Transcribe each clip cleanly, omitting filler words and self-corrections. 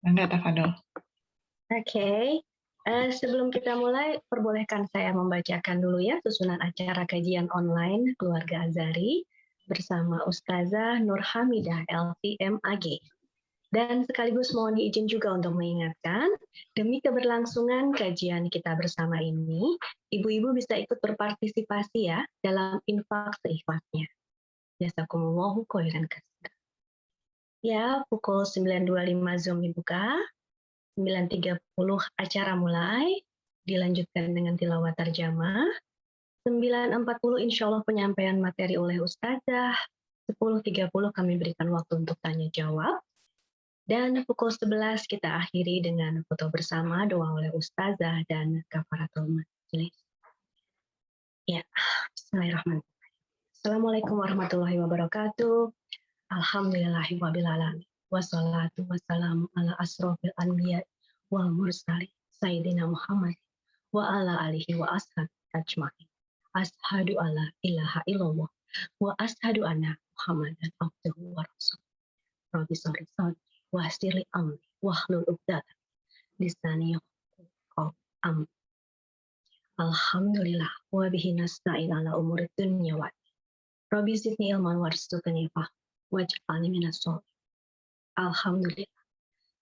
Enggak, Tafadol. Oke. Sebelum kita mulai, perbolehkan saya membacakan dulu ya susunan acara kajian online Keluarga Azhari bersama Ustazah Nur Hamidah LVMAG. Dan sekaligus mohon diizin juga untuk mengingatkan, demi keberlangsungan kajian kita bersama ini, ibu-ibu bisa ikut berpartisipasi ya dalam infak seikhlasnya. Jazakumullahu khairan katsira. Ya, pukul 9.25 Zoom dibuka, 9.30 acara mulai, dilanjutkan dengan tilawah terjemah, 9.40 insya Allah penyampaian materi oleh Ustazah, 10.30 kami berikan waktu untuk tanya jawab, dan pukul 11 kita akhiri dengan foto bersama, doa oleh Ustazah dan kafaratul majelis. Ya, bismillahirrahmanirrahim. Assalamualaikum warahmatullahi wabarakatuh. Alhamdulillahirrahmanirrahim. Wassalatu wassalamu ala asrofil anbiya wal mursalin Sayyidina Muhammad wa ala alihi wa ashab ajma'in. Ashadu alla ilaha illallah wa ashadu anna Muhammadan abduhu wa rasul. Rabbi sholli wa yassirli amri wahlul 'uqdatam lisani yafqahu amri. Alhamdulillah wa bihi nasta'in ala umuri dunya wa Rabbi zidni ilman warzuqni fahma waj'alni minas sholihin. Alhamdulillah.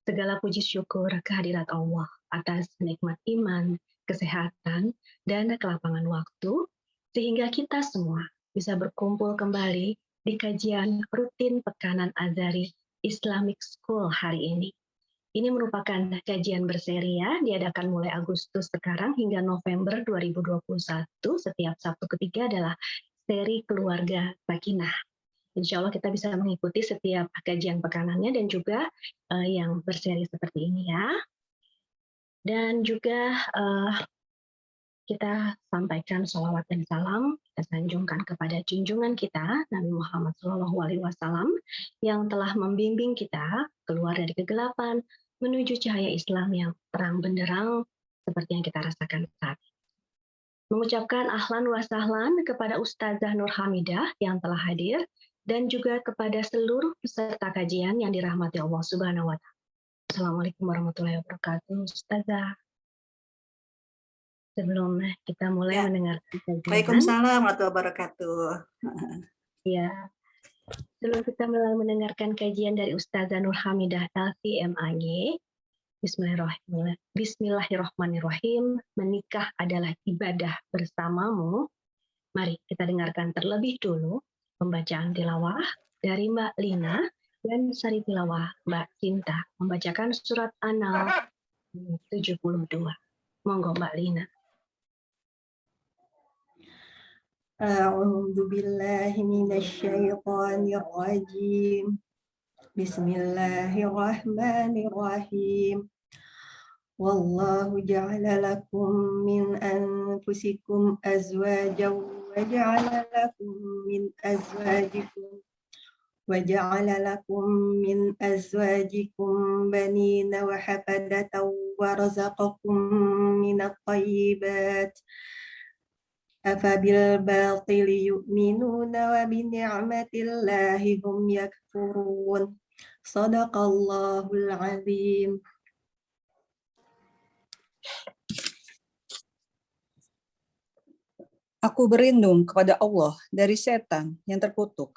Segala puji syukur kehadirat Allah atas nikmat iman, kesehatan, dan kelapangan waktu, sehingga kita semua bisa berkumpul kembali di kajian rutin Pekanan Azhari Islamic School hari ini. Ini merupakan kajian berseri ya, diadakan mulai Agustus sekarang hingga November 2021. Setiap Sabtu ketiga adalah seri Keluarga Sakinah. Insya Allah kita bisa mengikuti setiap kajian pekanannya dan juga yang berseri seperti ini ya. Dan juga kita sampaikan sholawat dan salam, kita sanjungkan kepada junjungan kita, Nabi Muhammad SAW, yang telah membimbing kita keluar dari kegelapan, menuju cahaya Islam yang terang benderang, seperti yang kita rasakan saat ini. Mengucapkan ahlan wa sahlan kepada Ustazah Nur Hamidah yang telah hadir, dan juga kepada seluruh peserta kajian yang dirahmati Allah Subhanahu wa Ta'ala. Assalamualaikum warahmatullahi wabarakatuh, Ustazah. Sebelum kita mulai mendengarkan kajian. Waalaikumsalam warahmatullahi wabarakatuh. Ya, sebelum kita mulai mendengarkan kajian dari Ustazah Nur Hamidah LVMAG, Bismillahirrahmanirrahim. Menikah adalah ibadah bersamamu. Mari kita dengarkan terlebih dulu pembacaan tilawah dari Mbak Lina dan sari tilawah Mbak Cinta membacakan surat An-Nahl 72. Monggo Mbak Lina. A'udzu billahi minasy syaithanir rajim. Bismillahirrahmanirrahim. Wallahu ja'ala lakum min anfusikum azwajan wa ja'ala lakum min azwajikum banina wa hafadatan wa razaqakum minat thayyibat. Afabil batili yu'minuna wa bi ni'matillahi hum yakfurun. Shadaqallahul azim. Aku berlindung kepada Allah dari setan yang terkutuk.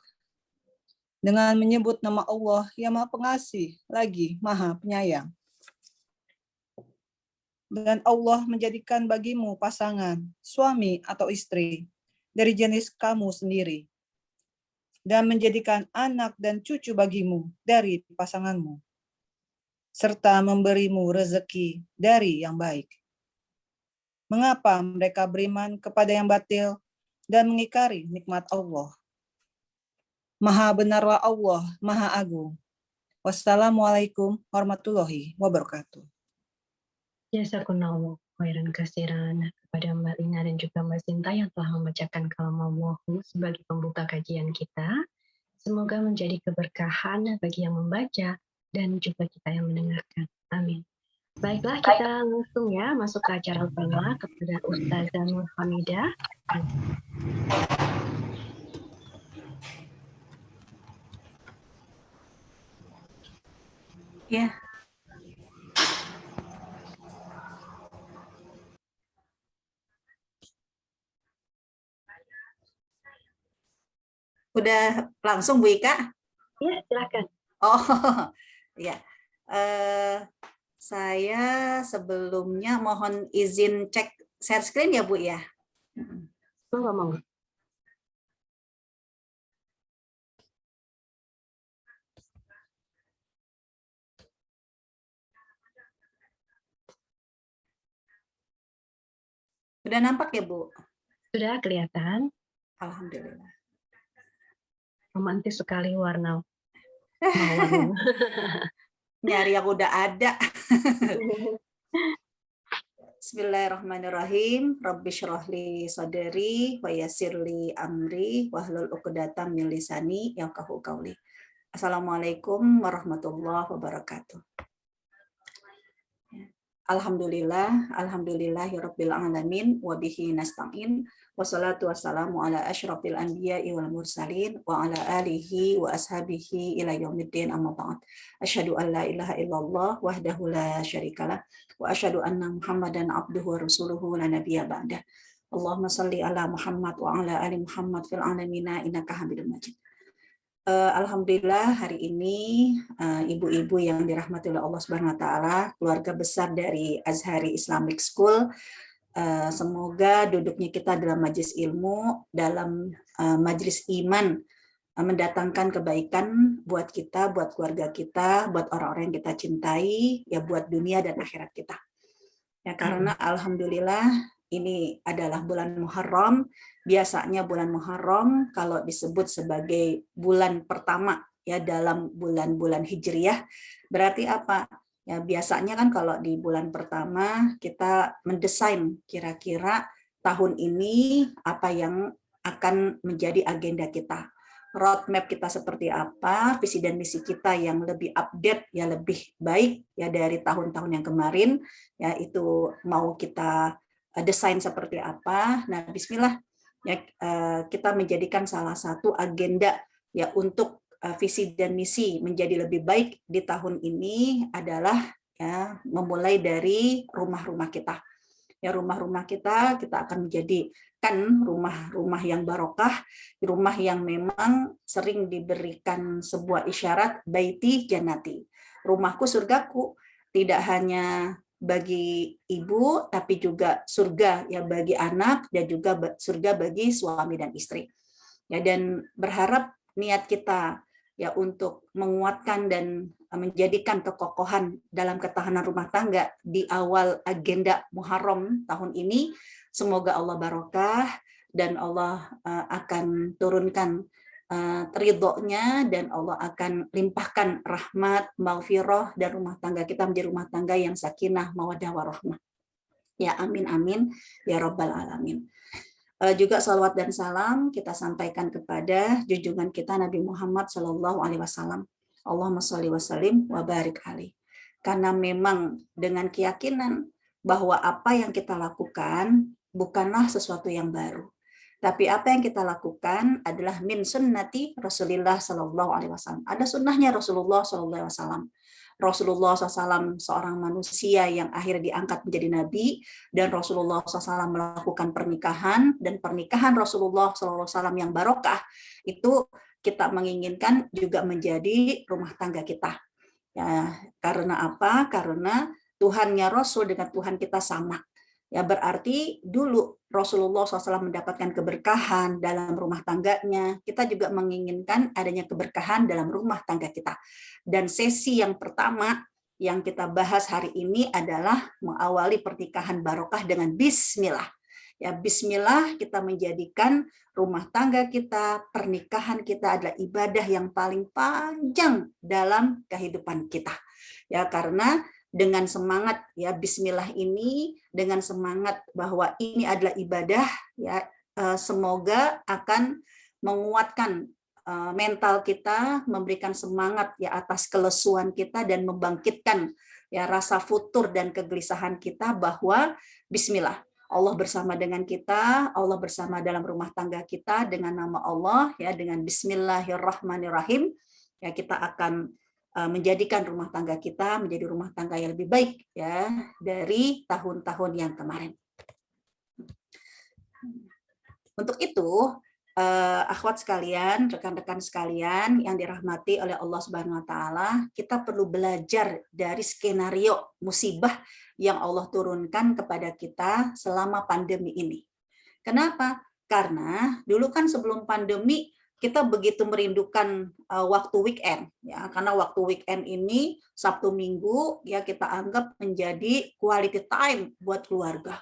Dengan menyebut nama Allah yang Maha Pengasih, lagi Maha Penyayang. Dan Allah menjadikan bagimu pasangan, suami atau istri, dari jenis kamu sendiri. Dan menjadikan anak dan cucu bagimu dari pasanganmu. Serta memberimu rezeki dari yang baik. Mengapa mereka beriman kepada yang batil dan mengingkari nikmat Allah? Maha benarlah Allah, Maha Agung. Wassalamualaikum warahmatullahi wabarakatuh. Jazakumullahu khairan katsiran kepada Mbak Lina dan juga Mbak Sinta yang telah membacakan kalamullah sebagai pembuka kajian kita. Semoga menjadi keberkahan bagi yang membaca dan juga kita yang mendengarkan. Amin. Baiklah, kita langsung ya masuk ke acara utama kepada Ustazah Nur Hamidah. Ya, Udah langsung Bu Ika? Ya, silakan. Oh, ya. Saya sebelumnya mohon izin cek share screen ya Bu ya. Monggo. Udah nampak ya Bu? Sudah kelihatan. Alhamdulillah. Romantis sekali warna mawar. Nyari yang udah ada. Bismillahirrahmanirrahim. Rabbi syrahli sadri wa yassirli amri wahlul 'uqdatam min lisani yafqahu qawli. Assalamualaikum warahmatullahi wabarakatuh. Alhamdulillahirabbil alamin wa bihi nasta'in wassalatu wassalamu ala asyrafil anbiya'i wal mursalin wa ala alihi wa ashabihi ila yaumiddin amma ba'd. Asyhadu an la ilaha illallah wahdahu la syarikalah wa asyhadu anna Muhammadan abduhu wa rasuluhu la nabiyya ba'dah. Allahumma shalli ala Muhammad wa ala ali Muhammad fil alamin innaka Hamidum Majid. Alhamdulillah hari ini ibu-ibu yang dirahmati oleh Allah Subhanahu wa taala, keluarga besar dari Azhari Islamic School, semoga duduknya kita dalam majelis ilmu, dalam majelis iman, mendatangkan kebaikan buat kita, buat keluarga kita, buat orang-orang yang kita cintai, ya buat dunia dan akhirat kita. Ya karena alhamdulillah ini adalah bulan Muharram. Biasanya bulan Muharram kalau disebut sebagai bulan pertama ya dalam bulan-bulan Hijriyah, berarti apa? Ya biasanya kan kalau di bulan pertama kita mendesain kira-kira tahun ini apa yang akan menjadi agenda kita. Roadmap kita seperti apa, visi dan misi kita yang lebih update, ya lebih baik ya dari tahun-tahun yang kemarin, ya itu mau kita desain seperti apa. Nah, bismillah ya kita menjadikan salah satu agenda ya untuk visi dan misi menjadi lebih baik di tahun ini adalah ya memulai dari rumah-rumah kita. Ya rumah-rumah kita akan menjadikan rumah-rumah yang barokah, rumah yang memang sering diberikan sebuah isyarat baiti jannati. Rumahku surgaku, tidak hanya bagi ibu tapi juga surga ya bagi anak dan juga surga bagi suami dan istri. Ya dan berharap niat kita ya untuk menguatkan dan menjadikan kekokohan dalam ketahanan rumah tangga di awal agenda Muharram tahun ini, semoga Allah barokah dan Allah akan turunkan ridhonya dan Allah akan limpahkan rahmat, maghfirah dan rumah tangga kita menjadi rumah tangga yang sakinah, mawaddah warahmah. Ya amin amin ya rabbal alamin. Juga salawat dan salam kita sampaikan kepada junjungan kita Nabi Muhammad SAW. Allahumma sholli wa sallim wa barik alaihi. Karena memang dengan keyakinan bahwa apa yang kita lakukan bukanlah sesuatu yang baru. Tapi apa yang kita lakukan adalah min sunnati Rasulullah SAW. Ada sunnahnya Rasulullah SAW. Rasulullah SAW seorang manusia yang akhirnya diangkat menjadi nabi, dan Rasulullah SAW melakukan pernikahan, dan pernikahan Rasulullah SAW yang barokah itu kita menginginkan juga menjadi rumah tangga kita. Ya, karena apa? Karena Tuhannya Rasul dengan Tuhan kita sama. Ya berarti dulu Rasulullah SAW mendapatkan keberkahan dalam rumah tangganya, kita juga menginginkan adanya keberkahan dalam rumah tangga kita. Dan sesi yang pertama yang kita bahas hari ini adalah mengawali pernikahan barokah dengan bismillah. Ya bismillah kita menjadikan rumah tangga kita, pernikahan kita adalah ibadah yang paling panjang dalam kehidupan kita. Ya karena dengan semangat ya bismillah ini, dengan semangat bahwa ini adalah ibadah ya semoga akan menguatkan mental kita, memberikan semangat ya atas kelesuan kita dan membangkitkan ya rasa futur dan kegelisahan kita bahwa bismillah Allah bersama dengan kita, Allah bersama dalam rumah tangga kita dengan nama Allah ya dengan bismillahirrahmanirrahim ya kita akan menjadikan rumah tangga kita menjadi rumah tangga yang lebih baik ya dari tahun-tahun yang kemarin. Untuk itu akhwat sekalian, rekan-rekan sekalian yang dirahmati oleh Allah Subhanahu wa taala, kita perlu belajar dari skenario musibah yang Allah turunkan kepada kita selama pandemi ini. Kenapa? Karena dulu kan sebelum pandemi kita begitu merindukan waktu weekend ya, karena waktu weekend ini Sabtu Minggu ya kita anggap menjadi quality time buat keluarga.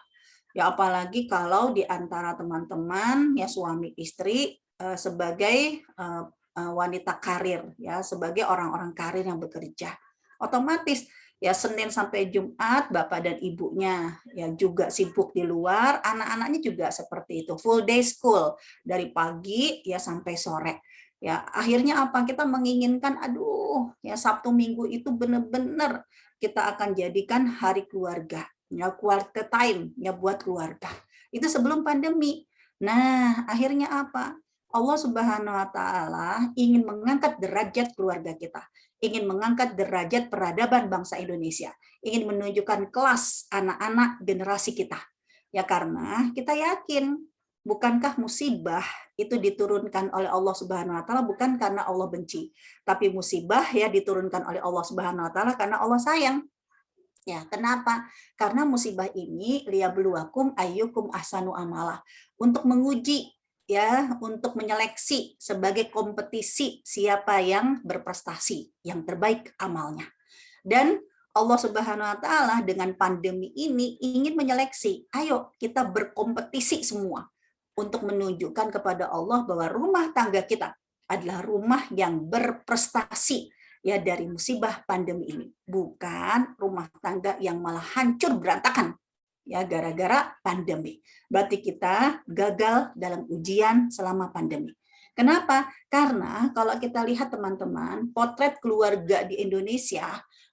Ya apalagi kalau di antara teman-teman ya suami istri sebagai wanita karir ya, sebagai orang-orang karir yang bekerja. Otomatis ya Senin sampai Jumat bapak dan ibunya ya juga sibuk di luar, anak-anaknya juga seperti itu, full day school dari pagi ya sampai sore. Ya akhirnya apa? Kita menginginkan aduh ya Sabtu Minggu itu benar-benar kita akan jadikan hari keluarga, ya quality time ya buat keluarga. Itu sebelum pandemi. Nah, akhirnya apa? Allah Subhanahu wa taala ingin mengangkat derajat keluarga kita, ingin mengangkat derajat peradaban bangsa Indonesia, ingin menunjukkan kelas anak-anak generasi kita. Ya karena kita yakin bukankah musibah itu diturunkan oleh Allah Subhanahu wa taala bukan karena Allah benci, tapi musibah ya diturunkan oleh Allah Subhanahu wa taala karena Allah sayang. Ya, kenapa? Karena musibah ini liyabluwakum ayyukum ahsanu amala, untuk menguji ya, untuk menyeleksi sebagai kompetisi siapa yang berprestasi, yang terbaik amalnya. Dan Allah Subhanahu wa taala dengan pandemi ini ingin menyeleksi, ayo kita berkompetisi semua untuk menunjukkan kepada Allah bahwa rumah tangga kita adalah rumah yang berprestasi ya dari musibah pandemi ini, bukan rumah tangga yang malah hancur berantakan ya gara-gara pandemi. Berarti kita gagal dalam ujian selama pandemi. Kenapa? Karena kalau kita lihat teman-teman, potret keluarga di Indonesia,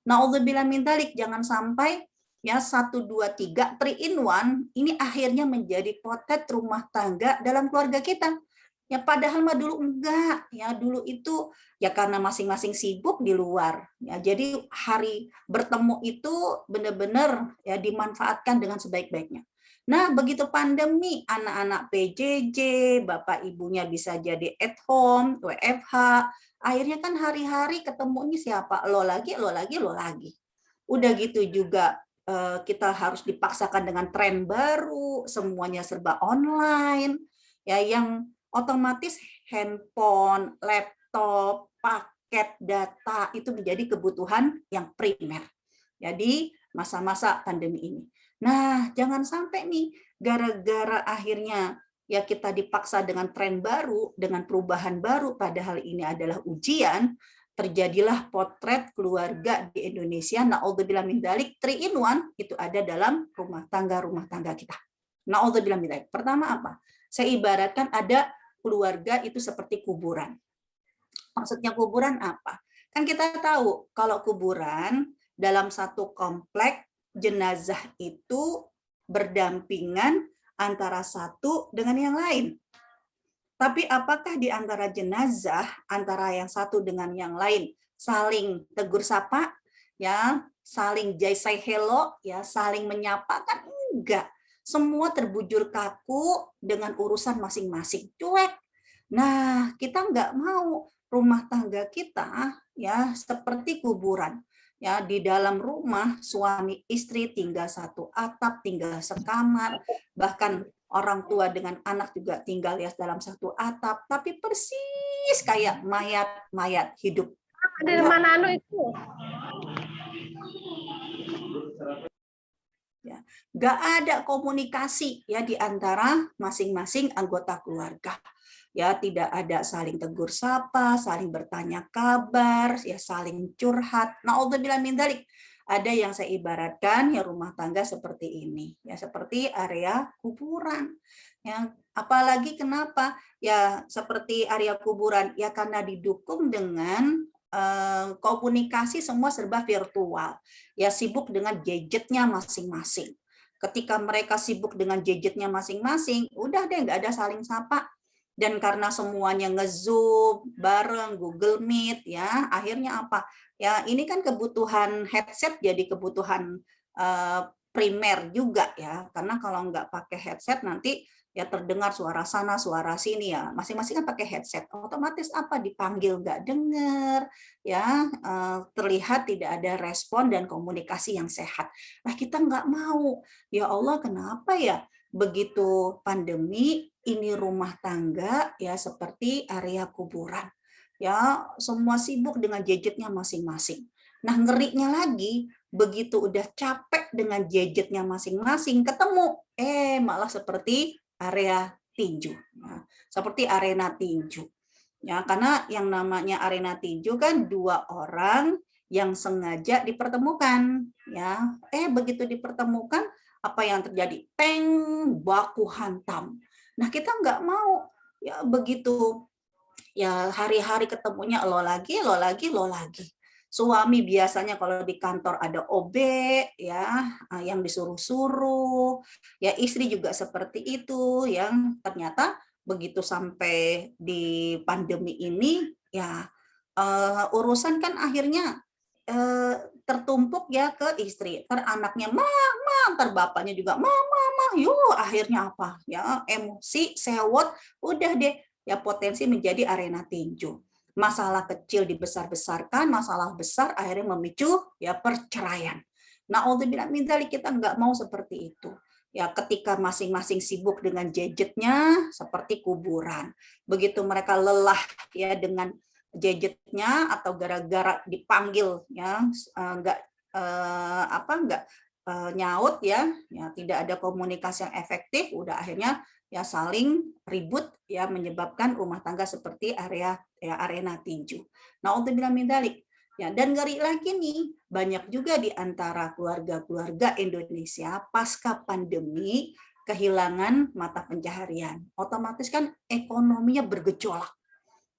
naudzubillah min dzalik, jangan sampai ya 1 2 3 3 in 1 ini akhirnya menjadi potret rumah tangga dalam keluarga kita. Ya padahal mah dulu enggak, ya dulu itu ya karena masing-masing sibuk di luar. Ya jadi hari bertemu itu benar-benar ya dimanfaatkan dengan sebaik-baiknya. Nah, begitu pandemi, anak-anak PJJ, bapak ibunya bisa jadi at home, WFH, akhirnya kan hari-hari ketemunya siapa? Lo lagi, lo lagi, lo lagi. Udah gitu juga kita harus dipaksakan dengan tren baru, semuanya serba online. Ya yang otomatis handphone, laptop, paket data itu menjadi kebutuhan yang primer. Jadi masa-masa pandemi ini. Nah, jangan sampai nih gara-gara akhirnya ya kita dipaksa dengan tren baru, dengan perubahan baru, padahal ini adalah ujian, terjadilah potret keluarga di Indonesia, naudzubillah min dzalik, 3 in 1 itu ada dalam rumah tangga kita. Naudzubillah min dzalik. Pertama apa? Saya ibaratkan ada keluarga itu seperti kuburan. Maksudnya kuburan apa? Kan kita tahu kalau kuburan dalam satu komplek jenazah itu berdampingan antara satu dengan yang lain. Tapi apakah di antara jenazah antara yang satu dengan yang lain saling tegur sapa, ya, saling say hello, ya, saling menyapa? Kan enggak. Semua terbujur kaku dengan urusan masing-masing, cuek. Nah, kita enggak mau rumah tangga kita ya seperti kuburan. Ya, di dalam rumah suami istri tinggal satu atap, tinggal sekamar, bahkan orang tua dengan anak juga tinggal ya dalam satu atap, tapi persis kayak mayat-mayat hidup. Dari mana anu itu? Ya, nggak ada komunikasi ya di antara masing-masing anggota keluarga. Ya, tidak ada saling tegur sapa, saling bertanya kabar, ya saling curhat. Naudzubillah min dzalik. Ada yang saya ibaratkan ya rumah tangga seperti ini, ya seperti area kuburan. Ya, apalagi kenapa? Ya seperti area kuburan ya karena didukung dengan komunikasi semua serba virtual. Ya sibuk dengan gadgetnya masing-masing. Ketika mereka sibuk dengan gadgetnya masing-masing, udah deh nggak ada saling sapa. Dan karena semuanya nge-zoom bareng Google Meet ya, akhirnya apa? Ya, ini kan kebutuhan headset jadi kebutuhan primer juga ya. Karena kalau nggak pakai headset nanti ya terdengar suara sana, suara sini ya. Masing-masing kan pakai headset. Otomatis apa? Dipanggil nggak dengar, ya terlihat tidak ada respon dan komunikasi yang sehat. Nah kita nggak mau. Ya Allah, kenapa ya? Begitu pandemi, ini rumah tangga ya seperti area kuburan. Ya semua sibuk dengan gadgetnya masing-masing. Nah ngerinya lagi, begitu udah capek dengan gadgetnya masing-masing, ketemu, malah seperti area tinju, ya, seperti arena tinju. Ya, karena yang namanya arena tinju kan dua orang yang sengaja dipertemukan. Ya, begitu dipertemukan, apa yang terjadi? Teng, baku hantam. Nah kita nggak mau ya begitu ya hari-hari ketemunya lo lagi, lo lagi, lo lagi. Suami biasanya kalau di kantor ada OB ya yang disuruh-suruh, ya istri juga seperti itu yang ternyata begitu sampai di pandemi ini ya urusan kan akhirnya tertumpuk ya ke istri. Ntar anaknya mama, ntar bapaknya juga mama, yuk akhirnya apa ya emosi, sewot, udah deh ya potensi menjadi arena tinju. Masalah kecil dibesar-besarkan, masalah besar akhirnya memicu ya perceraian. Nah, untuk min dzalik kita nggak mau seperti itu. Ya, ketika masing-masing sibuk dengan gadgetnya seperti kuburan. Begitu mereka lelah ya dengan gadgetnya atau gara-gara dipanggil ya nggak nyaut ya tidak ada komunikasi yang efektif, udah akhirnya ya saling ribut ya menyebabkan rumah tangga seperti arena tinju. Nah, untuk bilang mindalik ya dan ngeri lagi nih banyak juga di antara keluarga-keluarga Indonesia pasca pandemi kehilangan mata pencaharian. Otomatis kan ekonominya bergejolak.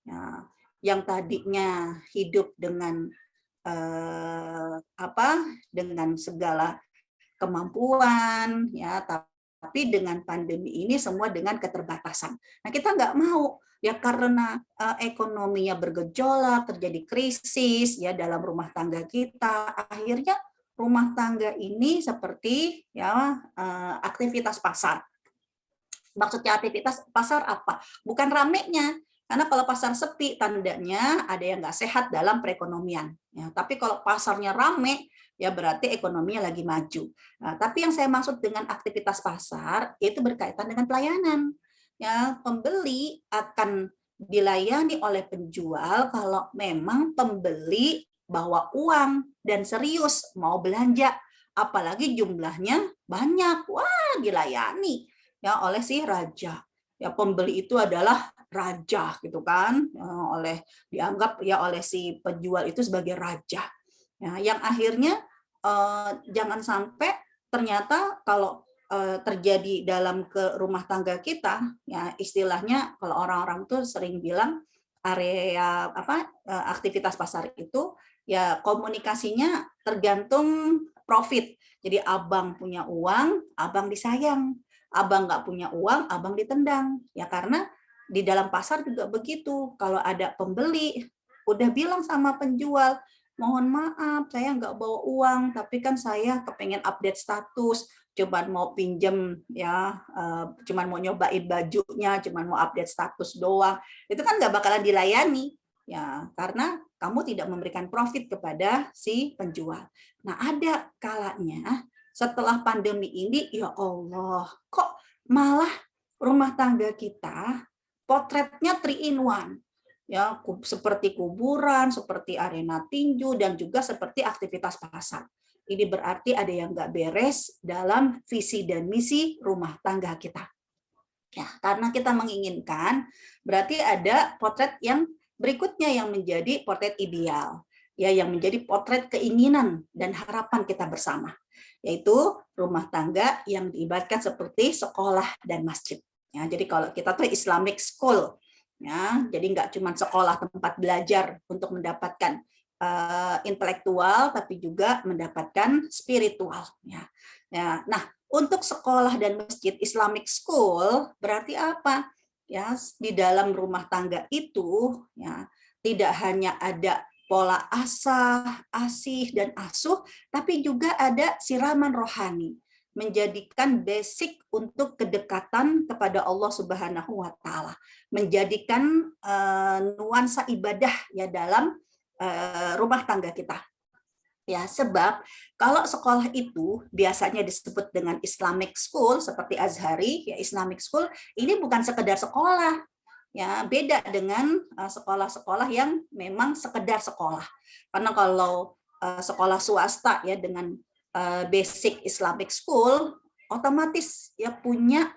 Nah, yang tadinya hidup dengan dengan segala kemampuan ya tapi dengan pandemi ini semua dengan keterbatasan. Nah, kita nggak mau ya karena ekonominya bergejolak, terjadi krisis ya dalam rumah tangga kita, akhirnya rumah tangga ini seperti ya aktivitas pasar. Maksudnya aktivitas pasar apa? Bukan ramenya. Karena kalau pasar sepi, tandanya ada yang nggak sehat dalam perekonomian. Ya, tapi kalau pasarnya rame, ya berarti ekonominya lagi maju. Nah, tapi yang saya maksud dengan aktivitas pasar itu berkaitan dengan pelayanan. Ya, pembeli akan dilayani oleh penjual kalau memang pembeli bawa uang dan serius mau belanja, apalagi jumlahnya banyak, wah dilayani ya oleh si raja. Ya pembeli itu adalah raja gitu kan, dianggap ya oleh si penjual itu sebagai raja. Ya, yang akhirnya jangan sampai ternyata kalau terjadi dalam ke rumah tangga kita, ya istilahnya kalau orang-orang tuh sering bilang area aktivitas pasar itu ya komunikasinya tergantung profit. Jadi abang punya uang, abang disayang. Abang nggak punya uang, abang ditendang. Ya karena di dalam pasar juga begitu. Kalau ada pembeli, udah bilang sama penjual, mohon maaf, saya nggak bawa uang, tapi kan saya kepengen update status, cuman mau pinjem ya, cuman mau nyobain bajunya, cuman mau update status doang. Itu kan nggak bakalan dilayani. Ya, karena kamu tidak memberikan profit kepada si penjual. Nah, ada kalanya setelah pandemi ini, ya Allah, kok malah rumah tangga kita potretnya 3 in 1. Ya, seperti kuburan, seperti arena tinju, dan juga seperti aktivitas pasar. Ini berarti ada yang nggak beres dalam visi dan misi rumah tangga kita. Ya, karena kita menginginkan, berarti ada potret yang berikutnya yang menjadi potret ideal. Ya, yang menjadi potret keinginan dan harapan kita bersama, yaitu rumah tangga yang diibaratkan seperti sekolah dan masjid. Ya, jadi kalau kita tuh Islamic school, ya, jadi nggak cuma sekolah tempat belajar untuk mendapatkan intelektual, tapi juga mendapatkan spiritual. Ya. Ya, nah, untuk sekolah dan masjid Islamic school berarti apa? Ya, di dalam rumah tangga itu ya tidak hanya ada pola asah, asih dan asuh, tapi juga ada siraman rohani. menjadikan basic untuk kedekatan kepada Allah Subhanahu wa taala, menjadikan nuansa ibadah ya dalam rumah tangga kita. Ya, sebab kalau sekolah itu biasanya disebut dengan Islamic School seperti Azhari, ya Islamic School, ini bukan sekedar sekolah. Ya, beda dengan sekolah-sekolah yang memang sekedar sekolah. Karena kalau sekolah swasta ya dengan basic Islamic School otomatis ya punya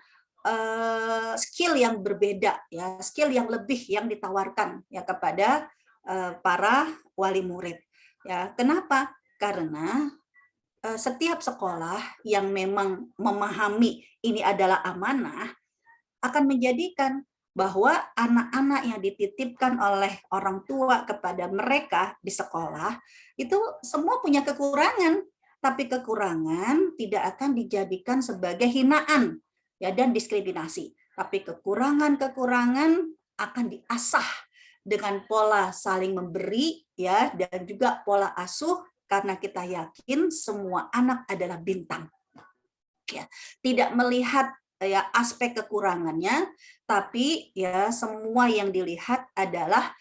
skill yang berbeda ya, skill yang lebih yang ditawarkan ya kepada para wali murid. Ya, kenapa? Karena setiap sekolah yang memang memahami ini adalah amanah akan menjadikan bahwa anak-anak yang dititipkan oleh orang tua kepada mereka di sekolah itu semua punya kekurangan, tapi kekurangan tidak akan dijadikan sebagai hinaan ya dan diskriminasi, tapi kekurangan-kekurangan akan diasah dengan pola saling memberi ya dan juga pola asuh, karena kita yakin semua anak adalah bintang. Ya, tidak melihat ya aspek kekurangannya, tapi ya semua yang dilihat adalah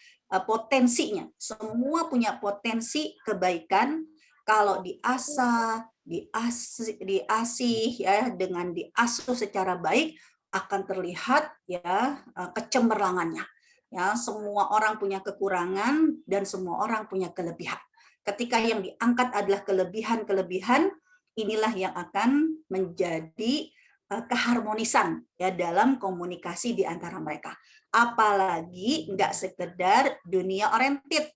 potensinya. Semua punya potensi kebaikan kalau diasah, diasih ya dengan diasuh secara baik akan terlihat ya kecemerlangannya. Ya, semua orang punya kekurangan dan semua orang punya kelebihan. Ketika yang diangkat adalah kelebihan-kelebihan, inilah yang akan menjadi keharmonisan ya dalam komunikasi di antara mereka. Apalagi nggak sekedar dunia oriented,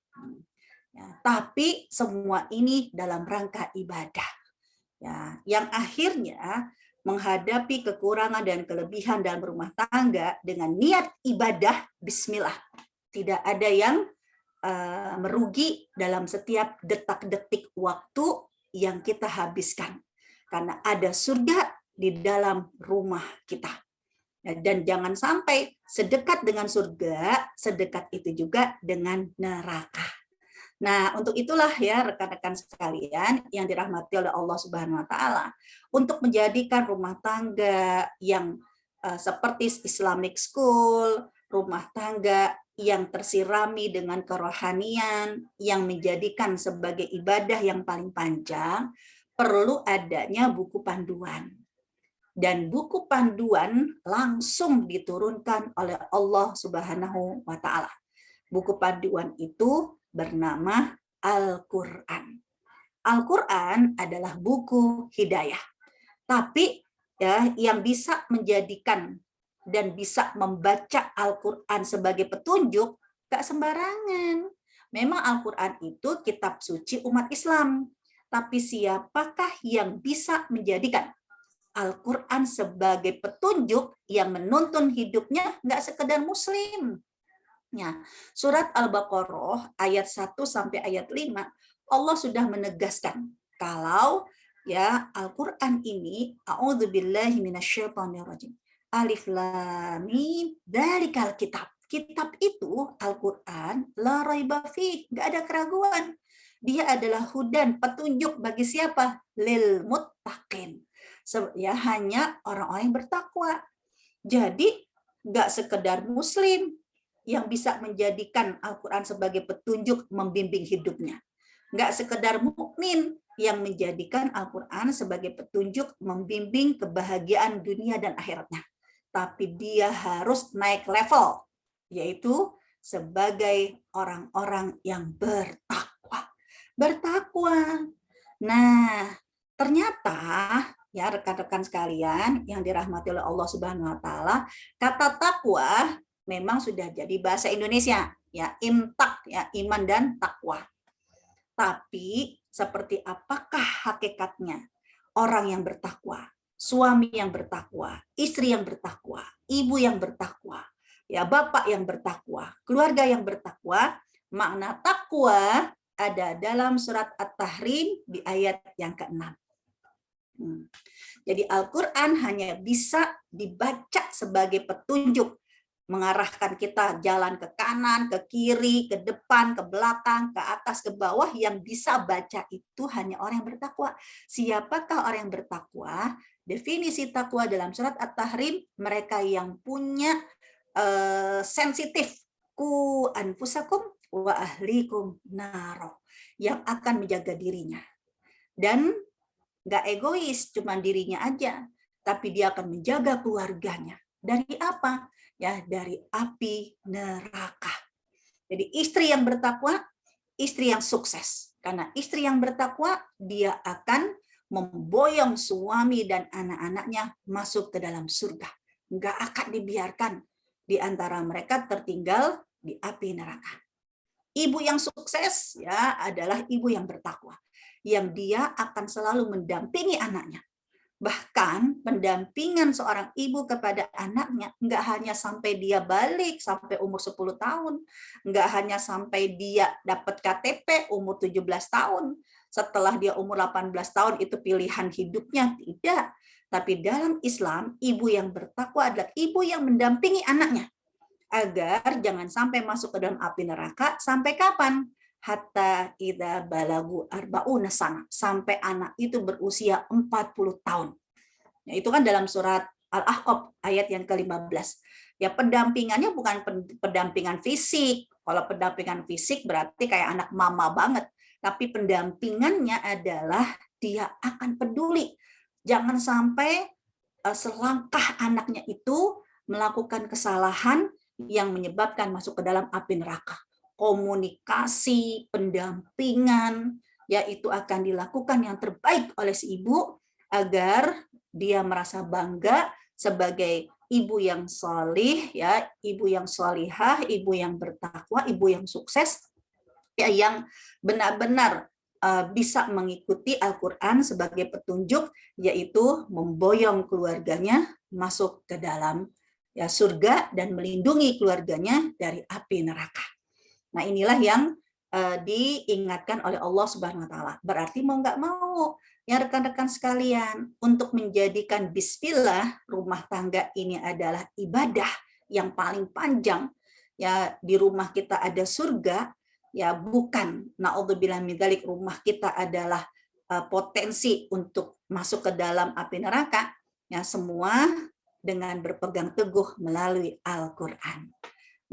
ya, tapi semua ini dalam rangka ibadah. Ya, yang akhirnya menghadapi kekurangan dan kelebihan dalam rumah tangga dengan niat ibadah, bismillah. Tidak ada yang merugi dalam setiap detak-detik waktu yang kita habiskan. Karena ada surga di dalam rumah kita. Dan jangan sampai sedekat dengan surga, sedekat itu juga dengan neraka. Nah, untuk itulah ya rekan-rekan sekalian yang dirahmati oleh Allah Subhanahu wa taala, untuk menjadikan rumah tangga yang seperti Islamic School, rumah tangga yang tersirami dengan kerohanian, yang menjadikan sebagai ibadah yang paling panjang, perlu adanya buku panduan. Dan buku panduan langsung diturunkan oleh Allah Subhanahu wa taala. Buku panduan itu bernama Al-Qur'an. Al-Qur'an adalah buku hidayah. Tapi ya yang bisa menjadikan dan bisa membaca Al-Qur'an sebagai petunjuk gak sembarangan. Memang Al-Qur'an itu kitab suci umat Islam. Tapi siapakah yang bisa menjadikan Al-Qur'an sebagai petunjuk yang menuntun hidupnya gak sekedar muslim? Ya, surat Al-Baqarah ayat 1 sampai ayat 5 Allah sudah menegaskan kalau ya Al-Qur'an ini a'udzubillahi minasyaitonirrajim. Alif lam mim dzalikal kitab. Kitab itu Al-Qur'an la raiba fih, enggak ada keraguan. Dia adalah hudan, petunjuk bagi siapa? Lil muttaqin. Ya hanya orang-orang yang bertakwa. Jadi enggak sekedar muslim yang bisa menjadikan Al-Qur'an sebagai petunjuk membimbing hidupnya. Enggak sekedar mukmin yang menjadikan Al-Qur'an sebagai petunjuk membimbing kebahagiaan dunia dan akhiratnya. Tapi dia harus naik level, yaitu sebagai orang-orang yang bertakwa. Bertakwa. Nah, ternyata ya rekan-rekan sekalian yang dirahmati oleh Allah Subhanahu wa taala, kata takwa memang sudah jadi bahasa Indonesia, ya imtak, ya iman dan takwa. Tapi seperti apakah hakikatnya orang yang bertakwa, suami yang bertakwa, istri yang bertakwa, ibu yang bertakwa, ya bapak yang bertakwa, keluarga yang bertakwa? Makna takwa ada dalam surat At-Tahrim di ayat yang ke-6. Jadi Al-Qur'an hanya bisa dibaca sebagai petunjuk, mengarahkan kita jalan ke kanan, ke kiri, ke depan, ke belakang, ke atas, ke bawah. Yang bisa baca itu hanya orang yang bertakwa. Siapakah orang yang bertakwa? Definisi takwa dalam surat At-Tahrim, mereka yang punya sensitif, ku anfusakum wa ahlikum naro, yang akan menjaga dirinya. Dan nggak egois, cuma dirinya aja, tapi dia akan menjaga keluarganya. Dari apa? Ya, dari api neraka. Jadi istri yang bertakwa, istri yang sukses. Karena istri yang bertakwa, dia akan memboyong suami dan anak-anaknya masuk ke dalam surga. Nggak akan dibiarkan di antara mereka tertinggal di api neraka. Ibu yang sukses ya adalah ibu yang bertakwa, yang dia akan selalu mendampingi anaknya. Bahkan pendampingan seorang ibu kepada anaknya nggak hanya sampai dia balik sampai umur 10 tahun, nggak hanya sampai dia dapat KTP umur 17 tahun, setelah dia umur 18 tahun itu pilihan hidupnya, tidak. Tapi dalam Islam, ibu yang bertakwa adalah ibu yang mendampingi anaknya agar jangan sampai masuk ke dalam api neraka. Sampai kapan? Hatta idza balagu arba'una sana, sampai anak itu berusia 40 tahun. Nah, itu kan dalam surat Al-Ahqaf ayat yang ke-15. Ya, pendampingannya bukan pendampingan fisik. Kalau pendampingan fisik berarti kayak anak mama banget. Tapi pendampingannya adalah dia akan peduli. Jangan sampai selangkah anaknya itu melakukan kesalahan yang menyebabkan masuk ke dalam api neraka. Komunikasi, pendampingan, ya itu akan dilakukan yang terbaik oleh si ibu agar dia merasa bangga sebagai ibu yang solih, ya ibu yang solihah, ibu yang bertakwa, ibu yang sukses, ya yang benar-benar bisa mengikuti Al-Quran sebagai petunjuk, yaitu memboyong keluarganya masuk ke dalam ya surga dan melindungi keluarganya dari api neraka. Nah, inilah yang diingatkan oleh Allah Subhanahu wa taala. Berarti mau nggak mau, ya rekan-rekan sekalian, untuk menjadikan bismillah rumah tangga ini adalah ibadah yang paling panjang. Ya, di rumah kita ada surga, ya bukan naudzubillah min dzalik rumah kita adalah potensi untuk masuk ke dalam api neraka. Ya, semua dengan berpegang teguh melalui Al-Qur'an.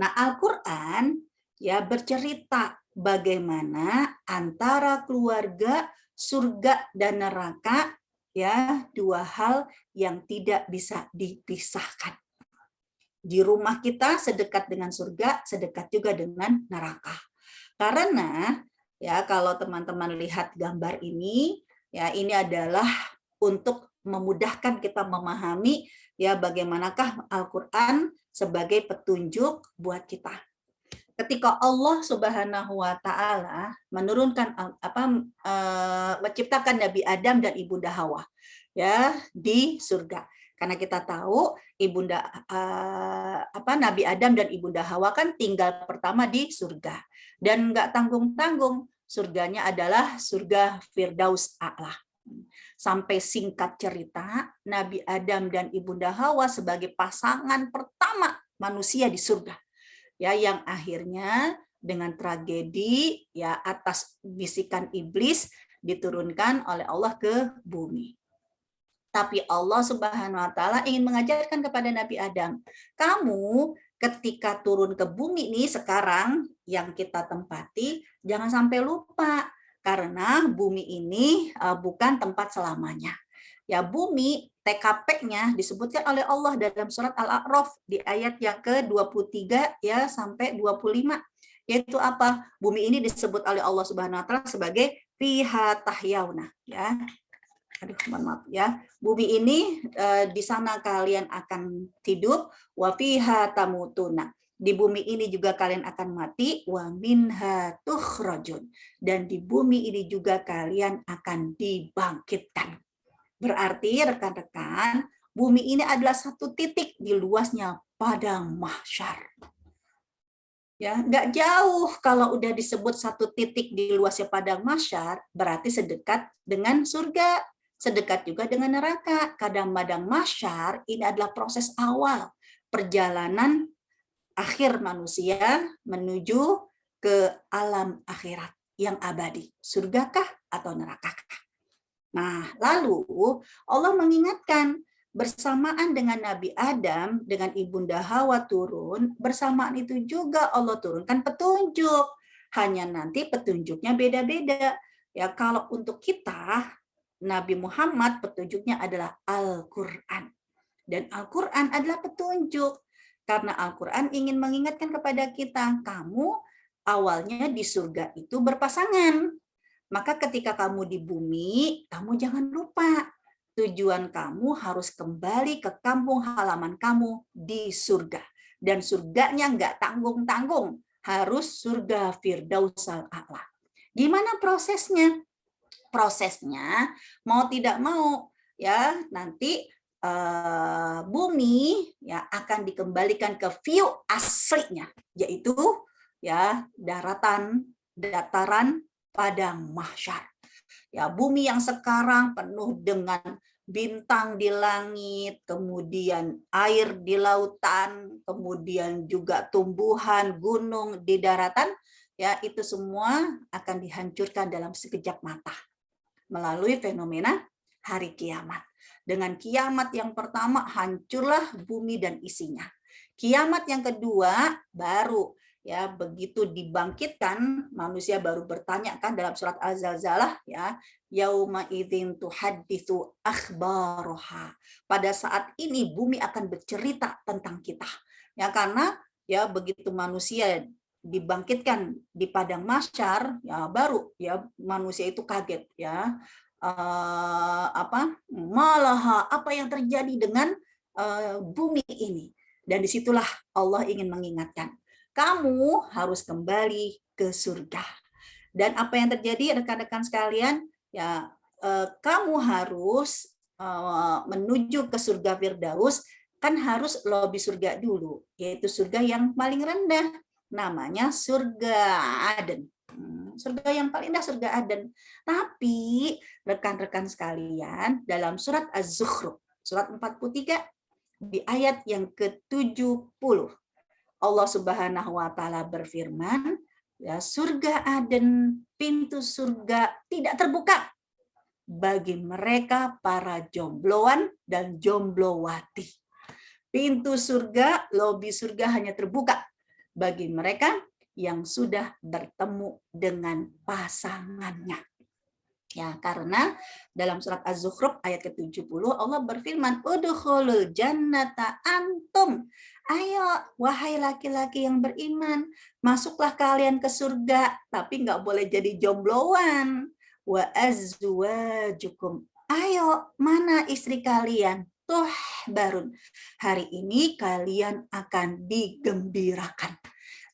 Nah, Al-Qur'an ya bercerita bagaimana antara keluarga, surga dan neraka, ya dua hal yang tidak bisa dipisahkan. Di rumah kita sedekat dengan surga, sedekat juga dengan neraka. Karena ya kalau teman-teman lihat gambar ini, ya ini adalah untuk memudahkan kita memahami ya bagaimanakah Al-Qur'an sebagai petunjuk buat kita. Ketika Allah Subhanahu wa taala menurunkan menciptakan Nabi Adam dan Ibunda Hawa ya di surga. Karena kita tahu Nabi Adam dan Ibunda Hawa kan tinggal pertama di surga dan nggak tanggung-tanggung, surganya adalah surga Firdaus A'la. Sampai singkat cerita, Nabi Adam dan Ibunda Hawa sebagai pasangan pertama manusia di surga. Ya, yang akhirnya dengan tragedi ya atas bisikan iblis diturunkan oleh Allah ke bumi. Tapi Allah Subhanahu wa taala ingin mengajarkan kepada Nabi Adam, kamu ketika turun ke bumi nih sekarang yang kita tempati, jangan sampai lupa karena bumi ini bukan tempat selamanya. Ya, bumi TKP-nya disebutkan oleh Allah dalam surat Al-A'raf di ayat yang ke-23 ya sampai 25. Yaitu apa? Bumi ini disebut oleh Allah Subhanahu wa taala sebagai fiha tahyauna ya. Aduh, mohon maaf ya. Bumi ini di sana kalian akan hidup, wa fiha tamutuna. Di bumi ini juga kalian akan mati, wa minha tukhrajun. Dan di bumi ini juga kalian akan dibangkitkan. Berarti rekan-rekan, bumi ini adalah satu titik di luasnya padang mahsyar. Ya, nggak jauh kalau udah disebut satu titik di luasnya padang mahsyar, berarti sedekat dengan surga, sedekat juga dengan neraka. Kadang padang mahsyar ini adalah proses awal perjalanan akhir manusia menuju ke alam akhirat yang abadi. Surgakah atau nerakakah? Nah, lalu Allah mengingatkan bersamaan dengan Nabi Adam, dengan Ibunda Hawa turun, bersamaan itu juga Allah turunkan petunjuk. Hanya nanti petunjuknya beda-beda. Ya, kalau untuk kita, Nabi Muhammad petunjuknya adalah Al-Quran. Dan Al-Quran adalah petunjuk. Karena Al-Quran ingin mengingatkan kepada kita, kamu awalnya di surga itu berpasangan. Maka ketika kamu di bumi, kamu jangan lupa tujuan kamu harus kembali ke kampung halaman kamu di surga. Dan surganya nggak tanggung-tanggung, harus surga Firdausal A'la. Gimana prosesnya? Prosesnya mau tidak mau ya nanti bumi ya akan dikembalikan ke view aslinya, yaitu ya dataran padang mahsyar. Ya, bumi yang sekarang penuh dengan bintang di langit, kemudian air di lautan, kemudian juga tumbuhan, gunung di daratan, ya itu semua akan dihancurkan dalam sekejap mata melalui fenomena hari kiamat. Dengan kiamat yang pertama hancurlah bumi dan isinya. Kiamat yang kedua baru ya begitu dibangkitkan manusia baru bertanya kan dalam surat Az-Zalzalah ya yauma idzin tuhadditsu akhbaraha. Pada saat ini bumi akan bercerita tentang kita. Ya karena ya begitu manusia dibangkitkan di padang mahsyar ya baru ya manusia itu kaget ya apa yang terjadi dengan bumi ini. Dan disitulah Allah ingin mengingatkan, kamu harus kembali ke surga. Dan apa yang terjadi rekan-rekan sekalian, ya kamu harus menuju ke surga Firdaus, kan harus lobi surga dulu, yaitu surga yang paling rendah, namanya surga Aden. Surga yang paling indah, surga Aden. Tapi rekan-rekan sekalian, dalam surat Az-Zukhruf, surat 43, di ayat yang ke-70, Allah Subhanahu wa taala berfirman, ya surga Aden, pintu surga tidak terbuka bagi mereka para jombloan dan jomblowati. Pintu surga, lobi surga hanya terbuka bagi mereka yang sudah bertemu dengan pasangannya. Ya, karena dalam surat Az-Zukhruf ayat ke-70 Allah berfirman, "Udkhulul jannata antum." Ayo, wahai laki-laki yang beriman, masuklah kalian ke surga, tapi nggak boleh jadi jombloan. Wa azwajukum. Ayo, mana istri kalian? Tuh, barun. Hari ini kalian akan digembirakan.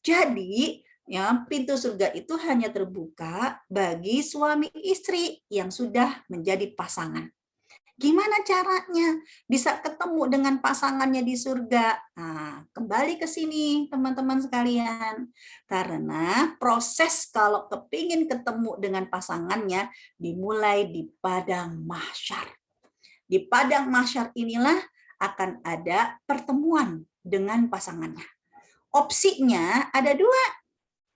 Jadi, ya, pintu surga itu hanya terbuka bagi suami istri yang sudah menjadi pasangan. Gimana caranya bisa ketemu dengan pasangannya di surga? Nah, kembali ke sini teman-teman sekalian. Karena proses kalau kepingin ketemu dengan pasangannya dimulai di padang mahsyar. Di padang mahsyar inilah akan ada pertemuan dengan pasangannya. Opsinya ada dua.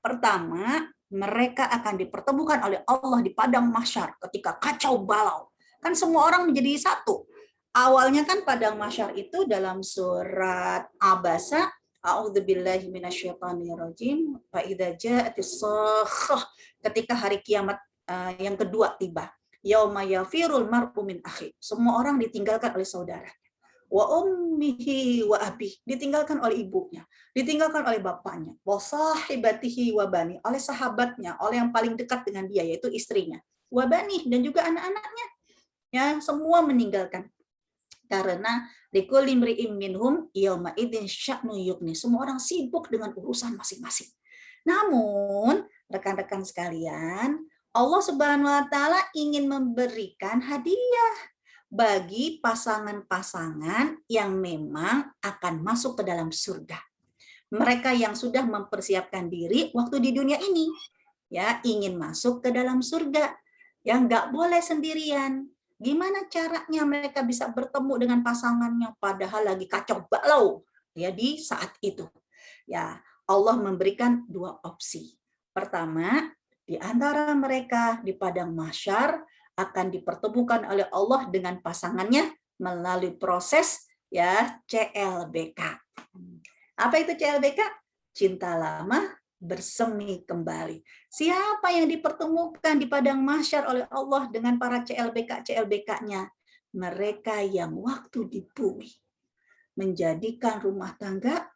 Pertama, mereka akan dipertemukan oleh Allah di padang mahsyar ketika kacau balau. Kan semua orang menjadi satu. Awalnya kan padang mahsyar itu dalam surat Abasa, a'udzubillahi minasyaitonirrajim, fa idza ja'atis sakhah, ketika hari kiamat yang kedua tiba. Yauma yafirul mar'u min akhi. Semua orang ditinggalkan oleh saudara. Wa ummihi wa abih, ditinggalkan oleh ibunya, ditinggalkan oleh bapaknya, wa sahibatihi wa bani, oleh sahabatnya, oleh yang paling dekat dengan dia yaitu istrinya, wa bani, dan juga anak-anaknya. Ya, semua meninggalkan. Karena likulli imri'in minhum yauma idzin sya'nu yughni. Semua orang sibuk dengan urusan masing-masing. Namun, rekan-rekan sekalian, Allah Subhanahu wa taala ingin memberikan hadiah bagi pasangan-pasangan yang memang akan masuk ke dalam surga. Mereka yang sudah mempersiapkan diri waktu di dunia ini, ya ingin masuk ke dalam surga, yang nggak boleh sendirian. Gimana caranya mereka bisa bertemu dengan pasangannya padahal lagi kacau balau ya di saat itu? Ya, Allah memberikan dua opsi. Pertama, di antara mereka di padang mahsyar akan dipertemukan oleh Allah dengan pasangannya melalui proses ya CLBK. Apa itu CLBK? Cinta lama bersemi kembali. Siapa yang dipertemukan di padang mahsyar oleh Allah dengan para CLBK-nya? Mereka yang waktu di bumi menjadikan rumah tangga,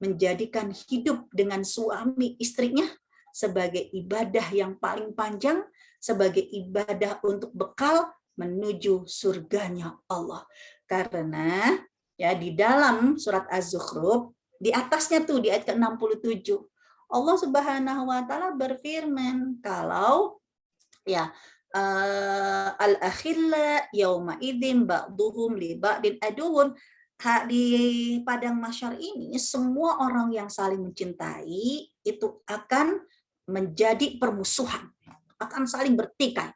menjadikan hidup dengan suami istrinya sebagai ibadah yang paling panjang, sebagai ibadah untuk bekal menuju surganya Allah. Karena ya di dalam surat Az-Zukhruf, di atasnya tuh di ayat ke-67, Allah Subhanahu wa taala berfirman kalau ya al-akhilla yauma idzin ba'duhum li ba'din aduwwun, di padang mahsyar ini semua orang yang saling mencintai itu akan menjadi permusuhan, akan saling bertikai,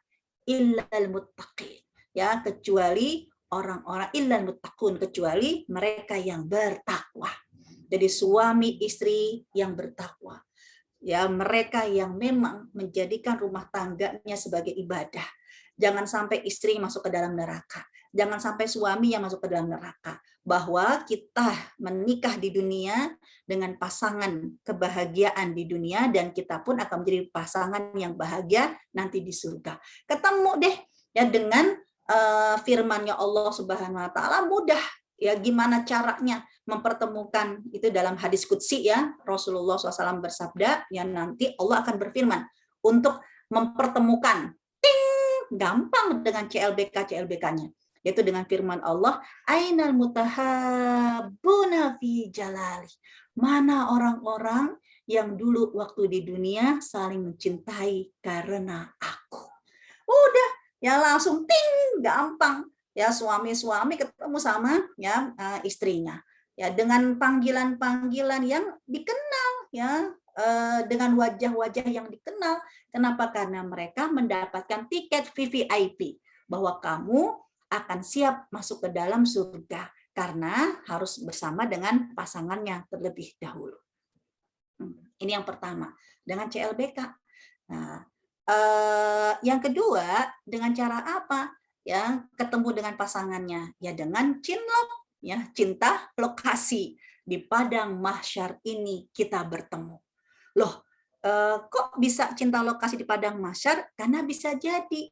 illal muttaqin, ya kecuali orang-orang illal muttaqun, kecuali mereka yang bertakwa. Jadi suami istri yang bertakwa, ya mereka yang memang menjadikan rumah tangganya sebagai ibadah. Jangan sampai istri masuk ke dalam neraka, jangan sampai suami yang masuk ke dalam neraka. Bahwa kita menikah di dunia dengan pasangan kebahagiaan di dunia, dan kita pun akan menjadi pasangan yang bahagia nanti di surga. Ketemu deh ya dengan firman-Nya Allah Subhanahu wa taala, mudah ya gimana caranya mempertemukan itu. Dalam hadis qudsi ya Rasulullah SAW bersabda ya nanti Allah akan berfirman untuk mempertemukan, gampang dengan CLBK-nya, yaitu dengan firman Allah, ainal mutahabbuna fi jalali, mana orang-orang yang dulu waktu di dunia saling mencintai karena aku. Udah ya langsung gampang ya suami-suami ketemu sama ya istrinya ya dengan panggilan-panggilan yang dikenal ya, dengan wajah-wajah yang dikenal. Kenapa? Karena mereka mendapatkan tiket VVIP bahwa kamu akan siap masuk ke dalam surga karena harus bersama dengan pasangannya terlebih dahulu. Ini yang pertama dengan CLBK. Nah, yang kedua dengan cara apa? Ya, ketemu dengan pasangannya ya dengan cinlok, ya cinta lokasi. Di padang mahsyar ini kita bertemu. Loh, kok bisa cinta lokasi di padang mahsyar? Karena bisa jadi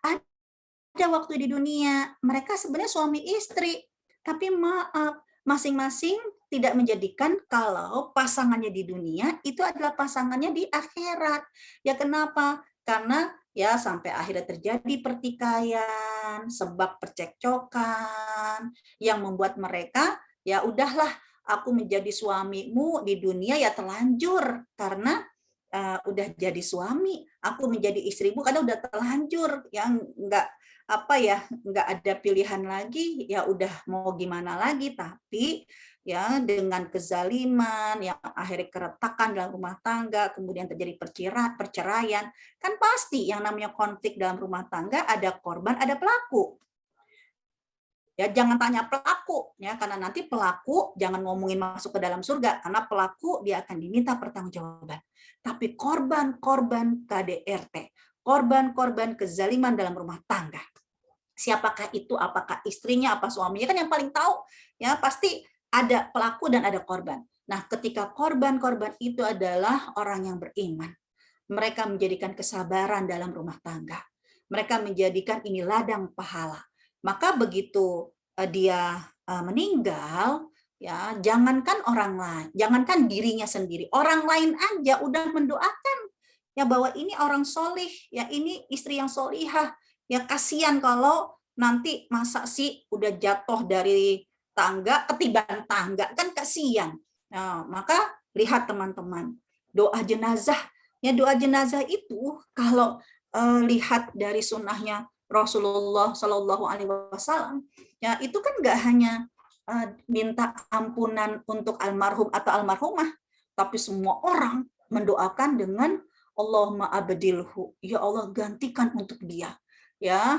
ada waktu di dunia mereka sebenarnya suami istri, tapi maaf masing-masing tidak menjadikan kalau pasangannya di dunia itu adalah pasangannya di akhirat. Ya kenapa? Karena ya sampai akhirnya terjadi pertikaian, sebab percekcokan yang membuat mereka ya udahlah aku menjadi suamimu di dunia ya terlanjur karena udah jadi suami, aku menjadi istrimu karena udah terlanjur, yang nggak ada pilihan lagi, ya udah mau gimana lagi. Tapi ya dengan kezaliman yang akhirnya keretakan dalam rumah tangga, kemudian terjadi perceraian, kan pasti yang namanya konflik dalam rumah tangga ada korban, ada pelaku. Ya jangan tanya pelaku ya, karena nanti pelaku jangan ngomongin masuk ke dalam surga, karena pelaku dia akan diminta pertanggungjawaban. Tapi korban-korban KDRT, korban-korban kezaliman dalam rumah tangga, siapakah itu? Apakah istrinya, apa suaminya? Kan yang paling tahu ya, pasti ada pelaku dan ada korban. Nah, ketika korban-korban itu adalah orang yang beriman, mereka menjadikan kesabaran dalam rumah tangga, mereka menjadikan ini ladang pahala. Maka begitu dia meninggal, ya jangankan orang lain, jangankan dirinya sendiri, orang lain aja udah mendoakan ya bahwa ini orang solih, ya ini istri yang solihah. Ya kasihan kalau nanti masa sih udah jatuh dari tangga, ketiban tangga, kan kasihan. Nah, maka lihat teman-teman, doa jenazah. Ya doa jenazah itu kalau lihat dari sunnahnya Rasulullah Shallallahu Alaihi Wasallam, ya itu kan nggak hanya minta ampunan untuk almarhum atau almarhumah, tapi semua orang mendoakan dengan Allahumma abdilhu, ya Allah gantikan untuk dia ya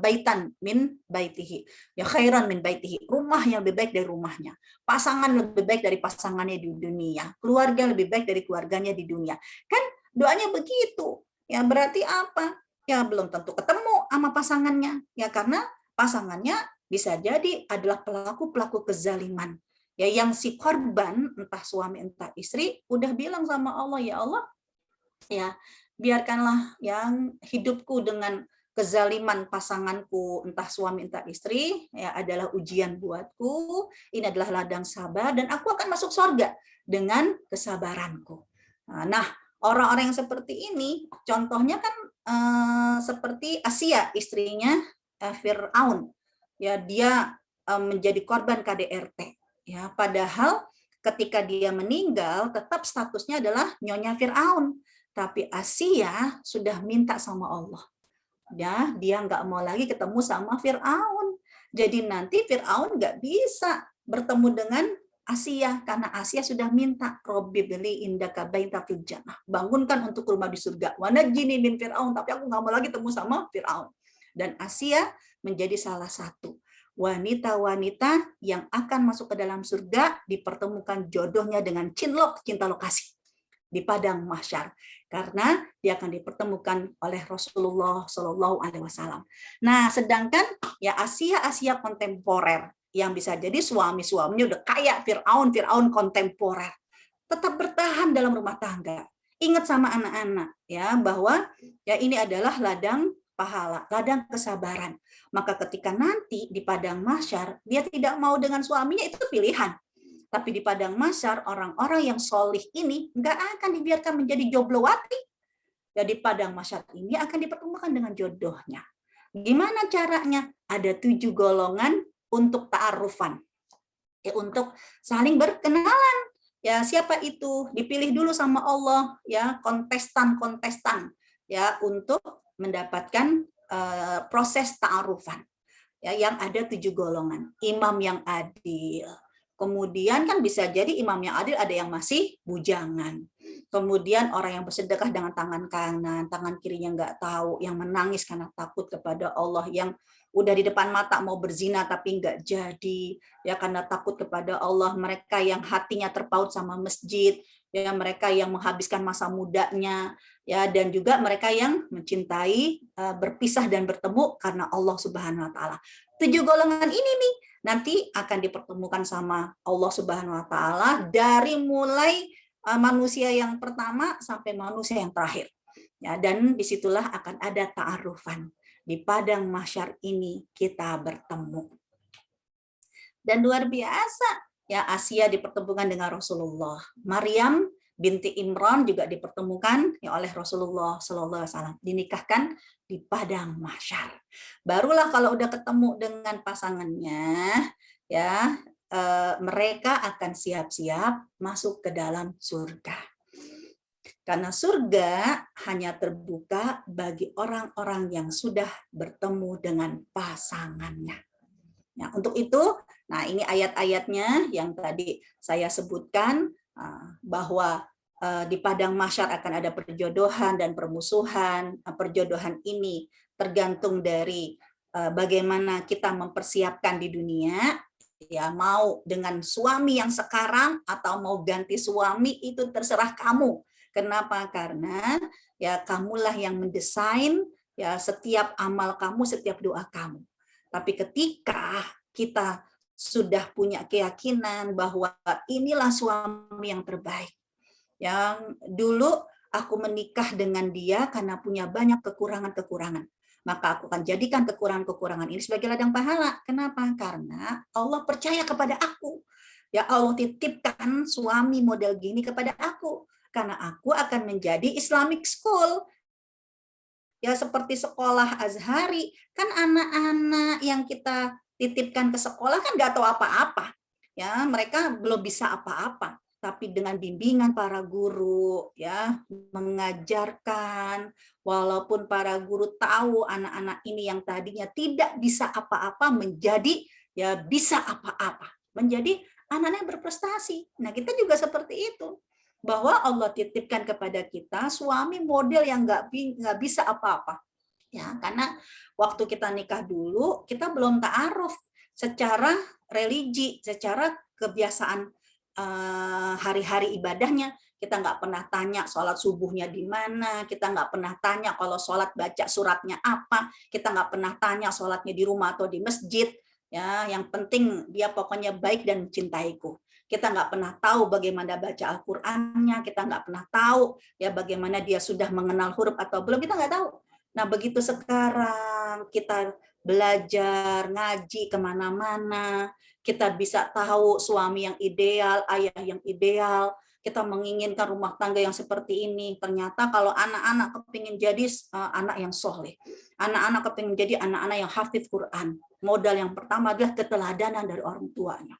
baitan min baitihi, ya khairan min baitihi, rumah yang lebih baik dari rumahnya, pasangan lebih baik dari pasangannya di dunia, keluarga lebih baik dari keluarganya di dunia. Kan doanya begitu. Ya berarti apa? ya belum tentu ketemu sama pasangannya, ya karena pasangannya bisa jadi adalah pelaku-pelaku kezaliman. Ya yang si korban, entah suami entah istri, udah bilang sama Allah, ya Allah, ya biarkanlah yang hidupku dengan kezaliman pasanganku, entah suami entah istri, ya adalah ujian buatku, ini adalah ladang sabar, dan aku akan masuk surga dengan kesabaranku. Nah, orang-orang yang seperti ini, contohnya kan seperti Asia, istrinya Fir'aun, ya dia menjadi korban KDRT, ya padahal ketika dia meninggal tetap statusnya adalah nyonya Fir'aun, tapi Asia sudah minta sama Allah, ya dia nggak mau lagi ketemu sama Fir'aun, jadi nanti Fir'aun nggak bisa bertemu dengan Asia karena Asia sudah minta, Robbi beli indaka baita fil jannah, bangunkan untuk rumah di surga, wanajini min Fir'aun, tapi aku nggak mau lagi ketemu sama Fir'aun. Dan Asia menjadi salah satu wanita-wanita yang akan masuk ke dalam surga, dipertemukan jodohnya dengan cinlok, cinta lokasi di padang mahsyar, karena dia akan dipertemukan oleh Rasulullah Shallallahu Alaihi Wasallam. Nah, sedangkan ya Asia kontemporer yang bisa jadi suaminya udah kayak Fir'aun kontemporer, tetap bertahan dalam rumah tangga. Ingat sama anak-anak ya bahwa ya ini adalah ladang pahala, ladang kesabaran. Maka ketika nanti di padang mahsyar dia tidak mau dengan suaminya, itu pilihan. Tapi di padang mahsyar orang-orang yang solih ini nggak akan dibiarkan menjadi joblowati. Jadi padang mahsyar ini akan dipertemukan dengan jodohnya. Gimana caranya? Ada 7 golongan untuk ta'arufan, ya, untuk saling berkenalan. Ya siapa itu? Dipilih dulu sama Allah, ya kontestan ya untuk mendapatkan proses ta'arufan. Ya yang ada 7 golongan. Imam yang adil. Kemudian kan bisa jadi imam yang adil ada yang masih bujangan. Kemudian orang yang bersedekah dengan tangan kanan, tangan kirinya nggak tahu, yang menangis karena takut kepada Allah, yang udah di depan mata mau berzina tapi nggak jadi, ya karena takut kepada Allah. Mereka yang hatinya terpaut sama masjid, ya mereka yang menghabiskan masa mudanya, ya dan juga mereka yang mencintai berpisah dan bertemu karena Allah Subhanahu Wa Taala. 7 golongan ini nih nanti akan dipertemukan sama Allah Subhanahu Wa Taala dari mulai manusia yang pertama sampai manusia yang terakhir. Ya, dan disitulah akan ada ta'arufan. Di padang mahsyar ini kita bertemu. Dan luar biasa, ya Asia dipertemukan dengan Rasulullah. Maryam binti Imran juga dipertemukan ya oleh Rasulullah Sallallahu Alaihi Wasallam, dinikahkan di padang mahsyar. Barulah kalau udah ketemu dengan pasangannya, ya mereka akan siap-siap masuk ke dalam surga. Karena surga hanya terbuka bagi orang-orang yang sudah bertemu dengan pasangannya. Nah, untuk itu, nah ini ayat-ayatnya yang tadi saya sebutkan bahwa di padang mahsyar akan ada perjodohan dan permusuhan. Perjodohan ini tergantung dari bagaimana kita mempersiapkan di dunia. Ya, mau dengan suami yang sekarang atau mau ganti suami itu terserah kamu. Kenapa? Karena ya kamulah yang mendesain ya setiap amal kamu, setiap doa kamu. Tapi ketika kita sudah punya keyakinan bahwa inilah suami yang terbaik, yang dulu aku menikah dengan dia karena punya banyak kekurangan-kekurangan, maka aku akan jadikan kekurangan-kekurangan ini sebagai ladang pahala. Kenapa? Karena Allah percaya kepada aku. Ya Allah titipkan suami model gini kepada aku. Karena aku akan menjadi Islamic school. Ya seperti sekolah Azhari. Kan anak-anak yang kita titipkan ke sekolah kan nggak tahu apa-apa. Ya, mereka belum bisa apa-apa. Tapi dengan bimbingan para guru, ya mengajarkan, walaupun para guru tahu anak-anak ini yang tadinya tidak bisa apa-apa menjadi ya bisa apa-apa, menjadi anak-anak yang berprestasi. Nah kita juga seperti itu, bahwa Allah titipkan kepada kita suami model yang nggak bisa apa-apa, ya karena waktu kita nikah dulu kita belum ta'aruf secara religi, secara kebiasaan hari-hari ibadahnya, kita nggak pernah tanya sholat subuhnya di mana, kita nggak pernah tanya kalau sholat baca suratnya apa, kita nggak pernah tanya sholatnya di rumah atau di masjid. Ya, yang penting dia pokoknya baik dan mencintaiku. Kita nggak pernah tahu bagaimana baca Al-Qur'annya, kita nggak pernah tahu ya bagaimana dia sudah mengenal huruf atau belum, kita nggak tahu. Nah, begitu sekarang kita belajar, ngaji kemana-mana, kita bisa tahu suami yang ideal, ayah yang ideal, kita menginginkan rumah tangga yang seperti ini. Ternyata kalau anak-anak kepingin jadi anak yang soleh, anak-anak kepingin jadi anak-anak yang hafidz Quran, modal yang pertama adalah keteladanan dari orang tuanya.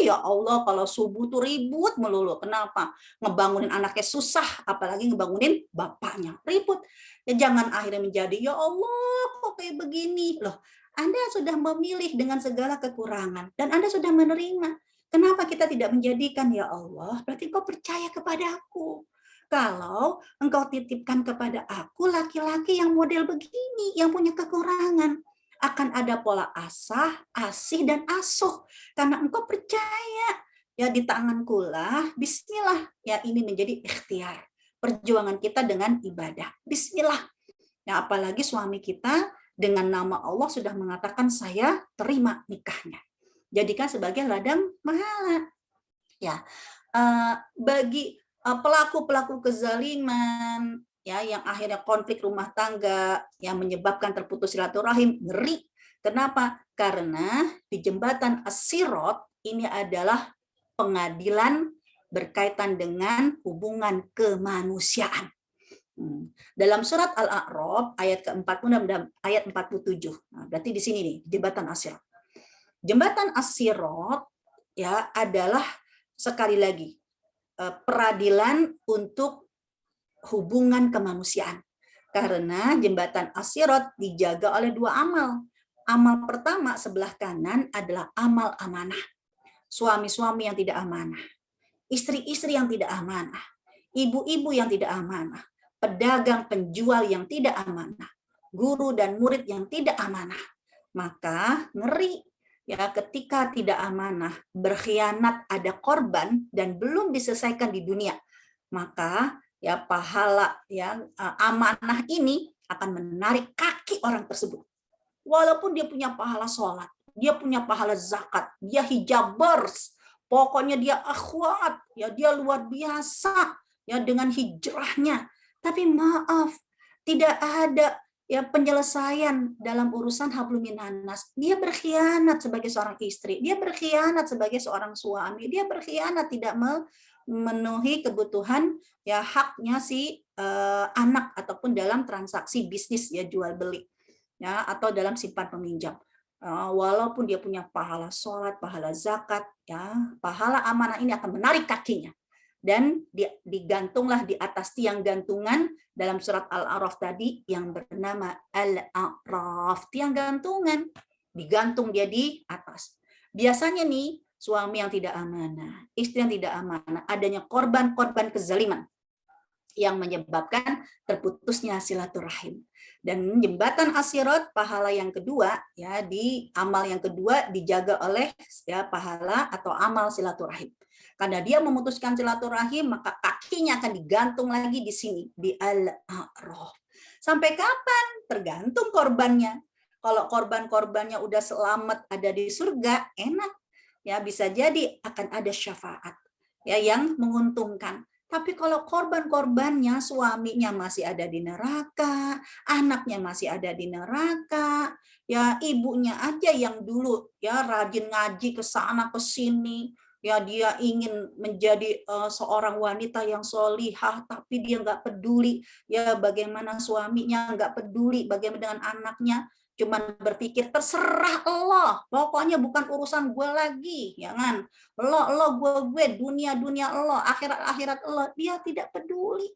Ya Allah, kalau subuh tuh ribut melulu. Kenapa? Ngebangunin anaknya susah, apalagi ngebangunin bapaknya. Ribut. Ya jangan akhirnya menjadi, ya Allah, kok kayak begini. Loh, Anda sudah memilih dengan segala kekurangan, dan Anda sudah menerima. Kenapa kita tidak menjadikan, ya Allah, berarti Engkau percaya kepada aku. Kalau Engkau titipkan kepada aku laki-laki yang model begini, yang punya kekurangan, akan ada pola asah, asih, dan asuh. Karena Engkau percaya, ya di tanganku lah, bismillah, ya ini menjadi ikhtiar. Perjuangan kita dengan ibadah. Bismillah. Ya, apalagi suami kita dengan nama Allah sudah mengatakan saya terima nikahnya. Jadikan sebagai ladang pahala. Ya, bagi pelaku-pelaku kezaliman ya yang akhirnya konflik rumah tangga yang menyebabkan terputus silaturahim, ngeri. Kenapa? Karena di jembatan As-Sirat ini adalah pengadilan berkaitan dengan hubungan kemanusiaan. Dalam surat Al-A'raf ayat ke-46 dan ayat 47. Nah, berarti di sini nih, jembatan As-Sirat. Jembatan As-Sirat ya adalah sekali lagi peradilan untuk hubungan kemanusiaan. Karena jembatan As-Sirat dijaga oleh dua amal. Amal pertama sebelah kanan adalah amal amanah. Suami-suami yang tidak amanah, istri-istri yang tidak amanah, ibu-ibu yang tidak amanah, pedagang penjual yang tidak amanah, guru dan murid yang tidak amanah. Maka ngeri. Ya, ketika tidak amanah, berkhianat, ada korban dan belum diselesaikan di dunia, maka ya pahala ya amanah ini akan menarik kaki orang tersebut. Walaupun dia punya pahala sholat, dia punya pahala zakat, dia hijabers, pokoknya dia akhwat, ya dia luar biasa ya dengan hijrahnya. Tapi maaf, tidak ada ya penyelesaian dalam urusan hablum minannas. Dia berkhianat sebagai seorang istri, dia berkhianat sebagai seorang suami, dia berkhianat tidak memenuhi kebutuhan ya haknya si anak ataupun dalam transaksi bisnis ya jual beli ya atau dalam simpan peminjam. Walaupun dia punya pahala sholat, pahala zakat, ya pahala amanah ini akan menarik kakinya. Dan digantunglah di atas tiang gantungan dalam surat Al-A'raf tadi yang bernama Al-A'raf, tiang gantungan, digantung dia di atas. Biasanya nih suami yang tidak amanah, istri yang tidak amanah, adanya korban-korban kezaliman yang menyebabkan terputusnya silaturahim. Dan jembatan As-Sirat pahala yang kedua ya di amal yang kedua dijaga oleh ya pahala atau amal silaturahim. Karena dia memutuskan silaturahim, maka kakinya akan digantung lagi di sini, di Al-A'raf. Sampai kapan? Tergantung korbannya. Kalau korban-korbannya udah selamat ada di surga, enak. Ya, bisa jadi akan ada syafaat ya yang menguntungkan. Tapi kalau korban-korbannya suaminya masih ada di neraka, anaknya masih ada di neraka, ya ibunya aja yang dulu ya rajin ngaji ke sana ke sini, ya dia ingin menjadi seorang wanita yang solihah, tapi dia nggak peduli ya bagaimana suaminya, nggak peduli bagaimana dengan anaknya, cuman berpikir terserah Allah, pokoknya bukan urusan gue lagi, ya kan? Lo gue dunia Allah, akhirat Allah, dia tidak peduli,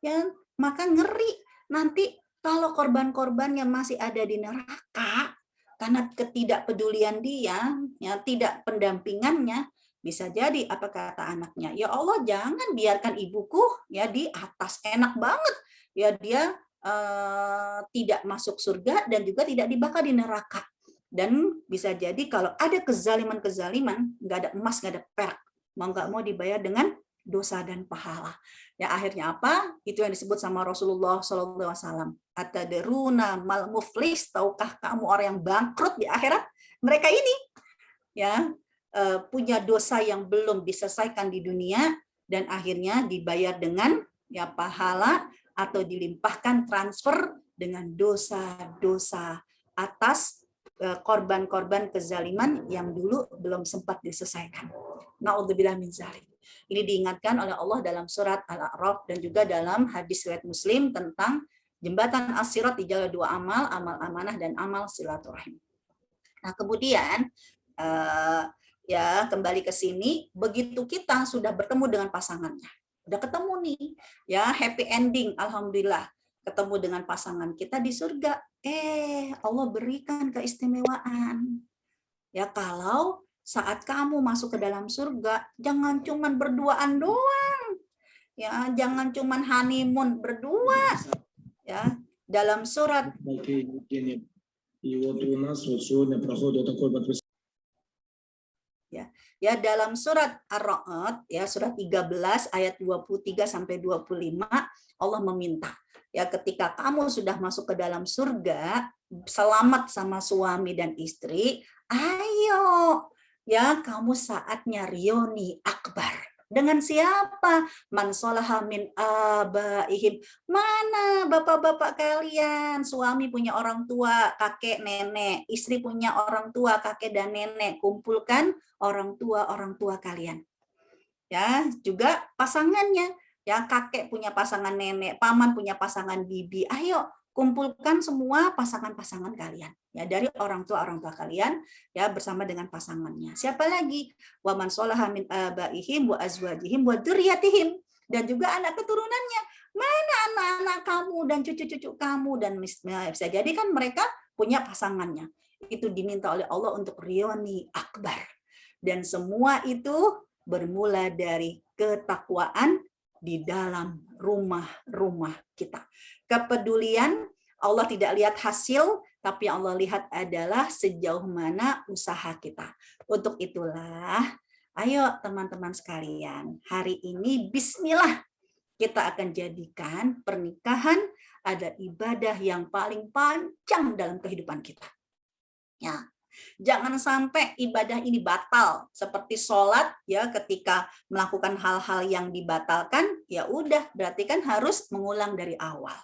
ya maka ngeri nanti kalau korban-korbannya masih ada di neraka karena ketidakpedulian dia, ya tidak pendampingannya. Bisa jadi apa kata anaknya, ya Allah jangan biarkan ibuku ya di atas, enak banget ya dia tidak masuk surga dan juga tidak dibakar di neraka. Dan bisa jadi kalau ada kezaliman-kezaliman, nggak ada emas, nggak ada perak, mau nggak mau dibayar dengan dosa dan pahala. Ya akhirnya apa? Itu yang disebut sama Rasulullah SAW. Atadruna mal muflis, tahukah kamu orang yang bangkrut di akhirat? Mereka ini ya punya dosa yang belum diselesaikan di dunia dan akhirnya dibayar dengan ya pahala atau dilimpahkan transfer dengan dosa-dosa atas korban-korban kezaliman yang dulu belum sempat diselesaikan. Na'udzubillah min dzalik. Ini diingatkan oleh Allah dalam surat Al-A'raf dan juga dalam hadis riwayat Muslim tentang jembatan as-sirat di jalur dua amal, amal amanah dan amal silaturahim. Nah, kemudian ya kembali ke sini, begitu kita sudah bertemu dengan pasangannya, udah ketemu nih, ya happy ending, alhamdulillah, ketemu dengan pasangan kita di surga. Allah berikan keistimewaan. Ya kalau saat kamu masuk ke dalam surga, jangan cuman berduaan doang. Ya, jangan cuman honeymoon berdua. Ya, dalam surat ya dalam surat Ar-Ra'd ya surat 13 ayat 23 sampai 25 Allah meminta ya ketika kamu sudah masuk ke dalam surga selamat sama suami dan istri, ayo ya kamu saatnya reuni akbar. Dengan siapa? Man sholaha min abaihim. Mana bapak-bapak kalian? Suami punya orang tua, kakek, nenek. Istri punya orang tua, kakek dan nenek. Kumpulkan orang tua kalian. Ya, juga pasangannya. Ya, kakek punya pasangan nenek, paman punya pasangan bibi. Ayo, kumpulkan semua pasangan-pasangan kalian. Ya, dari orang tua kalian ya bersama dengan pasangannya. Siapa lagi? Wa man sholaha min abaihim wa azwajihim wa dzurriyyatihim, dan juga anak keturunannya. Mana anak-anak kamu dan cucu-cucu kamu, dan bisa jadi kan mereka punya pasangannya. Itu diminta oleh Allah untuk reuni akbar. Dan semua itu bermula dari ketakwaan di dalam rumah-rumah kita. Kepedulian, Allah tidak lihat hasil, tapi yang Allah lihat adalah sejauh mana usaha kita. Untuk itulah, ayo teman-teman sekalian, hari ini bismillah kita akan jadikan pernikahan ada ibadah yang paling panjang dalam kehidupan kita. Ya, jangan sampai ibadah ini batal seperti sholat ya ketika melakukan hal-hal yang dibatalkan ya udah berarti kan harus mengulang dari awal.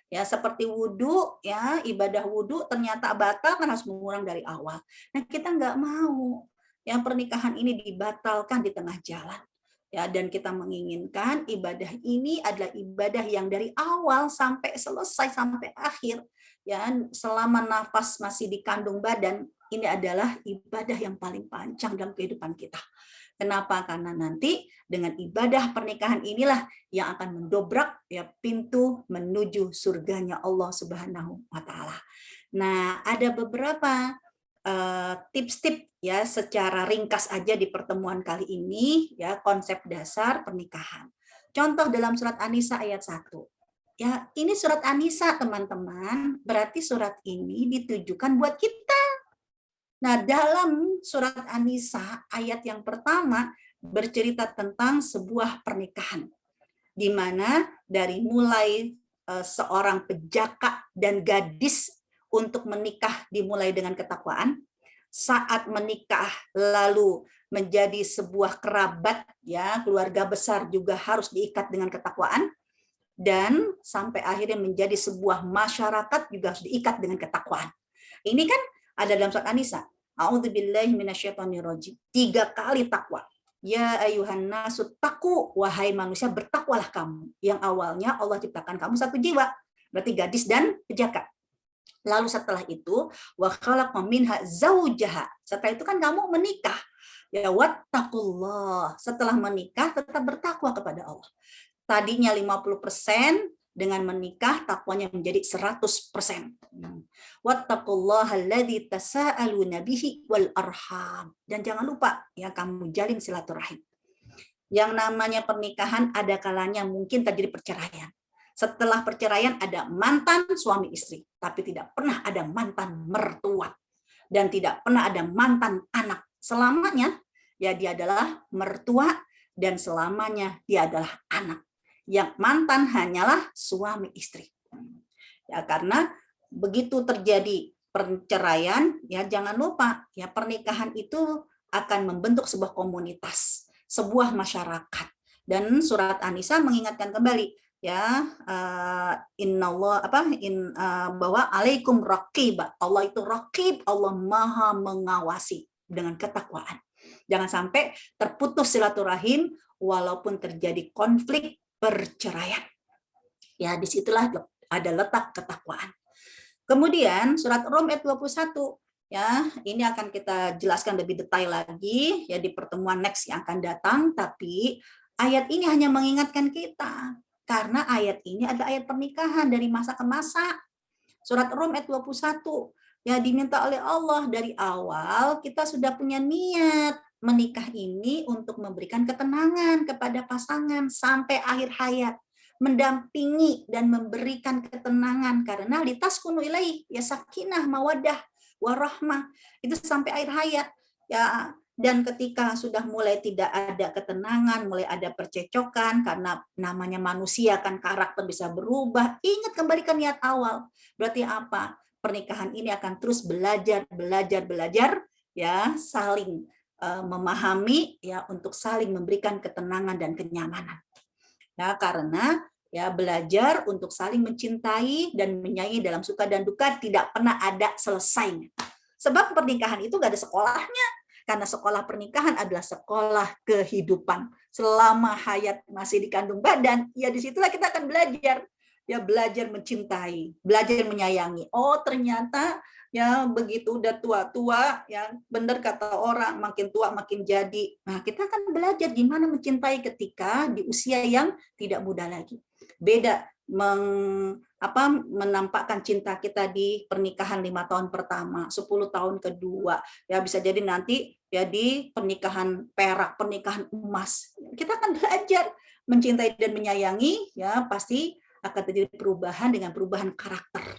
Ya seperti wudhu ya ibadah wudhu ternyata batal kan harus mengulang dari awal. Nah kita nggak mau yang pernikahan ini dibatalkan di tengah jalan. Ya dan kita menginginkan ibadah ini adalah ibadah yang dari awal sampai selesai sampai akhir ya selama nafas masih di kandung badan ini adalah ibadah yang paling panjang dalam kehidupan kita. Kenapa? Karena nanti dengan ibadah pernikahan inilah yang akan mendobrak ya pintu menuju surganya Allah Subhanahu wa taala. Nah, ada beberapa tips-tips ya secara ringkas aja di pertemuan kali ini ya konsep dasar pernikahan. Contoh dalam surat An-Nisa ayat 1. Ya, ini surat An-Nisa teman-teman, berarti surat ini ditujukan buat kita. Nah, dalam surat An-Nisa ayat yang pertama bercerita tentang sebuah pernikahan di mana dari mulai seorang pejaka dan gadis untuk menikah dimulai dengan ketakwaan, saat menikah lalu menjadi sebuah kerabat ya, keluarga besar juga harus diikat dengan ketakwaan, dan sampai akhirnya menjadi sebuah masyarakat juga harus diikat dengan ketakwaan. Ini kan ada dalam surat An-Nisa. A'udzubillahi minasyaitonirrajim. 3 kali takwa. Ya ayuhan nasu taqu, wahai manusia bertakwalah kamu. Yang awalnya Allah ciptakan kamu satu jiwa. Berarti gadis dan pejaka. Lalu setelah itu wa khalaqa minha zaujaha. Setelah itu kan kamu menikah. Ya wattaqullah. Setelah menikah tetap bertakwa kepada Allah. Tadinya 50%, dengan menikah takwanya menjadi 100%. Wattaqullaha alladzi tasaaluna bihi wal arham. Dan jangan lupa ya kamu jalin silaturahim. Yang namanya pernikahan ada kalanya mungkin terjadi perceraian. Setelah perceraian ada mantan suami istri, tapi tidak pernah ada mantan mertua dan tidak pernah ada mantan anak. Selamanya ya dia adalah mertua dan selamanya dia adalah anak. Yang mantan hanyalah suami istri. Ya, karena begitu terjadi perceraian, ya jangan lupa ya pernikahan itu akan membentuk sebuah komunitas, sebuah masyarakat. Dan surat An-Nisa mengingatkan kembali ya bahwa alaikum raqib. Allah itu raqib, Allah Maha mengawasi dengan ketakwaan. Jangan sampai terputus silaturahim walaupun terjadi konflik perceraian. Ya, disitulah ada letak ketakwaan. Kemudian surat Rum ayat 21, ya, ini akan kita jelaskan lebih detail lagi ya di pertemuan next yang akan datang, tapi ayat ini hanya mengingatkan kita karena ayat ini adalah ayat pernikahan dari masa ke masa. Surat Rum ayat 21, ya diminta oleh Allah dari awal kita sudah punya niat menikah ini untuk memberikan ketenangan kepada pasangan sampai akhir hayat, mendampingi dan memberikan ketenangan karena litaskunu ilaih ya sakinah mawaddah warahmah itu sampai akhir hayat ya. Dan ketika sudah mulai tidak ada ketenangan, mulai ada percecokan karena namanya manusia kan karakter bisa berubah, ingat kembalikan niat awal. Berarti apa? Pernikahan ini akan terus belajar ya, saling memahami ya untuk saling memberikan ketenangan dan kenyamanan. Nah, karena ya belajar untuk saling mencintai dan menyayangi dalam suka dan duka tidak pernah ada selesainya. Sebab pernikahan itu gak ada sekolahnya. Karena sekolah pernikahan adalah sekolah kehidupan. Selama hayat masih di kandung badan, ya disitulah kita akan belajar. Ya belajar mencintai, belajar menyayangi. Oh ternyata ya begitu udah tua-tua, ya benar kata orang, makin tua makin jadi. Nah kita akan belajar gimana mencintai ketika di usia yang tidak muda lagi. Beda menampakkan cinta kita di pernikahan 5 tahun pertama, 10 tahun kedua, ya bisa jadi nanti ya di pernikahan perak, pernikahan emas. Kita akan belajar mencintai dan menyayangi, ya pasti akan terjadi perubahan dengan perubahan karakter.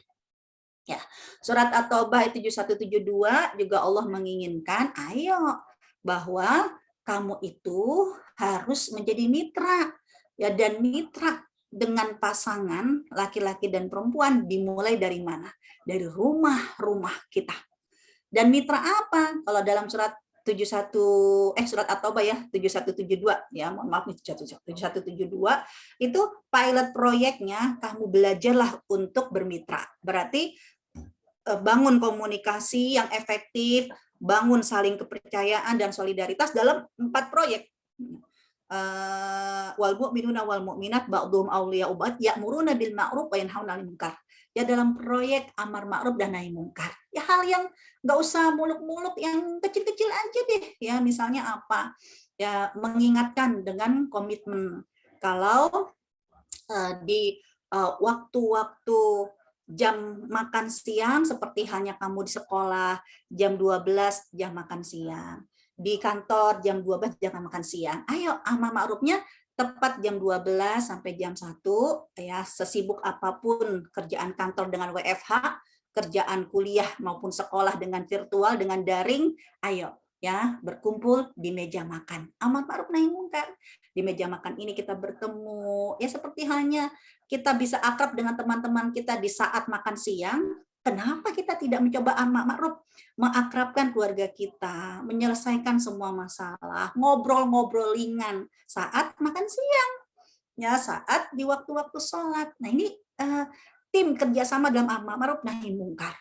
Ya, surat At-Taubah 7172 juga Allah menginginkan, ayo bahwa kamu itu harus menjadi mitra, ya dan mitra dengan pasangan laki-laki dan perempuan dimulai dari mana? Dari rumah-rumah kita. Dan mitra apa? Kalau dalam surat surat At-Taubah ya 7172 ya, mohon maaf nih 7172 itu pilot proyeknya kamu belajarlah untuk bermitra. Berarti bangun komunikasi yang efektif, bangun saling kepercayaan dan solidaritas dalam 4 proyek. Wal mu'minuna wal mu'minat ba'dhum awliya'u ba'd ya'muruna bil ma'ruf wa yanhauna 'anil munkar. Ya dalam proyek amar ma'ruf dan nahi mungkar. Ya hal yang nggak usah muluk-muluk, yang kecil-kecil aja deh. Ya misalnya apa? Ya mengingatkan dengan komitmen. Kalau di waktu-waktu jam makan siang seperti halnya kamu di sekolah, jam 12 jam makan siang. Di kantor jam 12 jam makan siang. Ayo amar ma'rufnya tepat jam 12 sampai jam 1 ya, sesibuk apapun kerjaan kantor dengan WFH, kerjaan kuliah maupun sekolah dengan virtual, dengan daring, ayo ya berkumpul di meja makan. Amar ma'ruf nahi mungkar. Di meja makan ini kita bertemu ya seperti halnya kita bisa akrab dengan teman-teman kita di saat makan siang. Kenapa kita tidak mencoba amar ma'ruf, mengakrabkan keluarga kita, menyelesaikan semua masalah, ngobrol-ngobrol ringan saat makan siang, ya saat di waktu-waktu sholat. Nah ini tim kerjasama dalam amar ma'ruf nahi mungkar.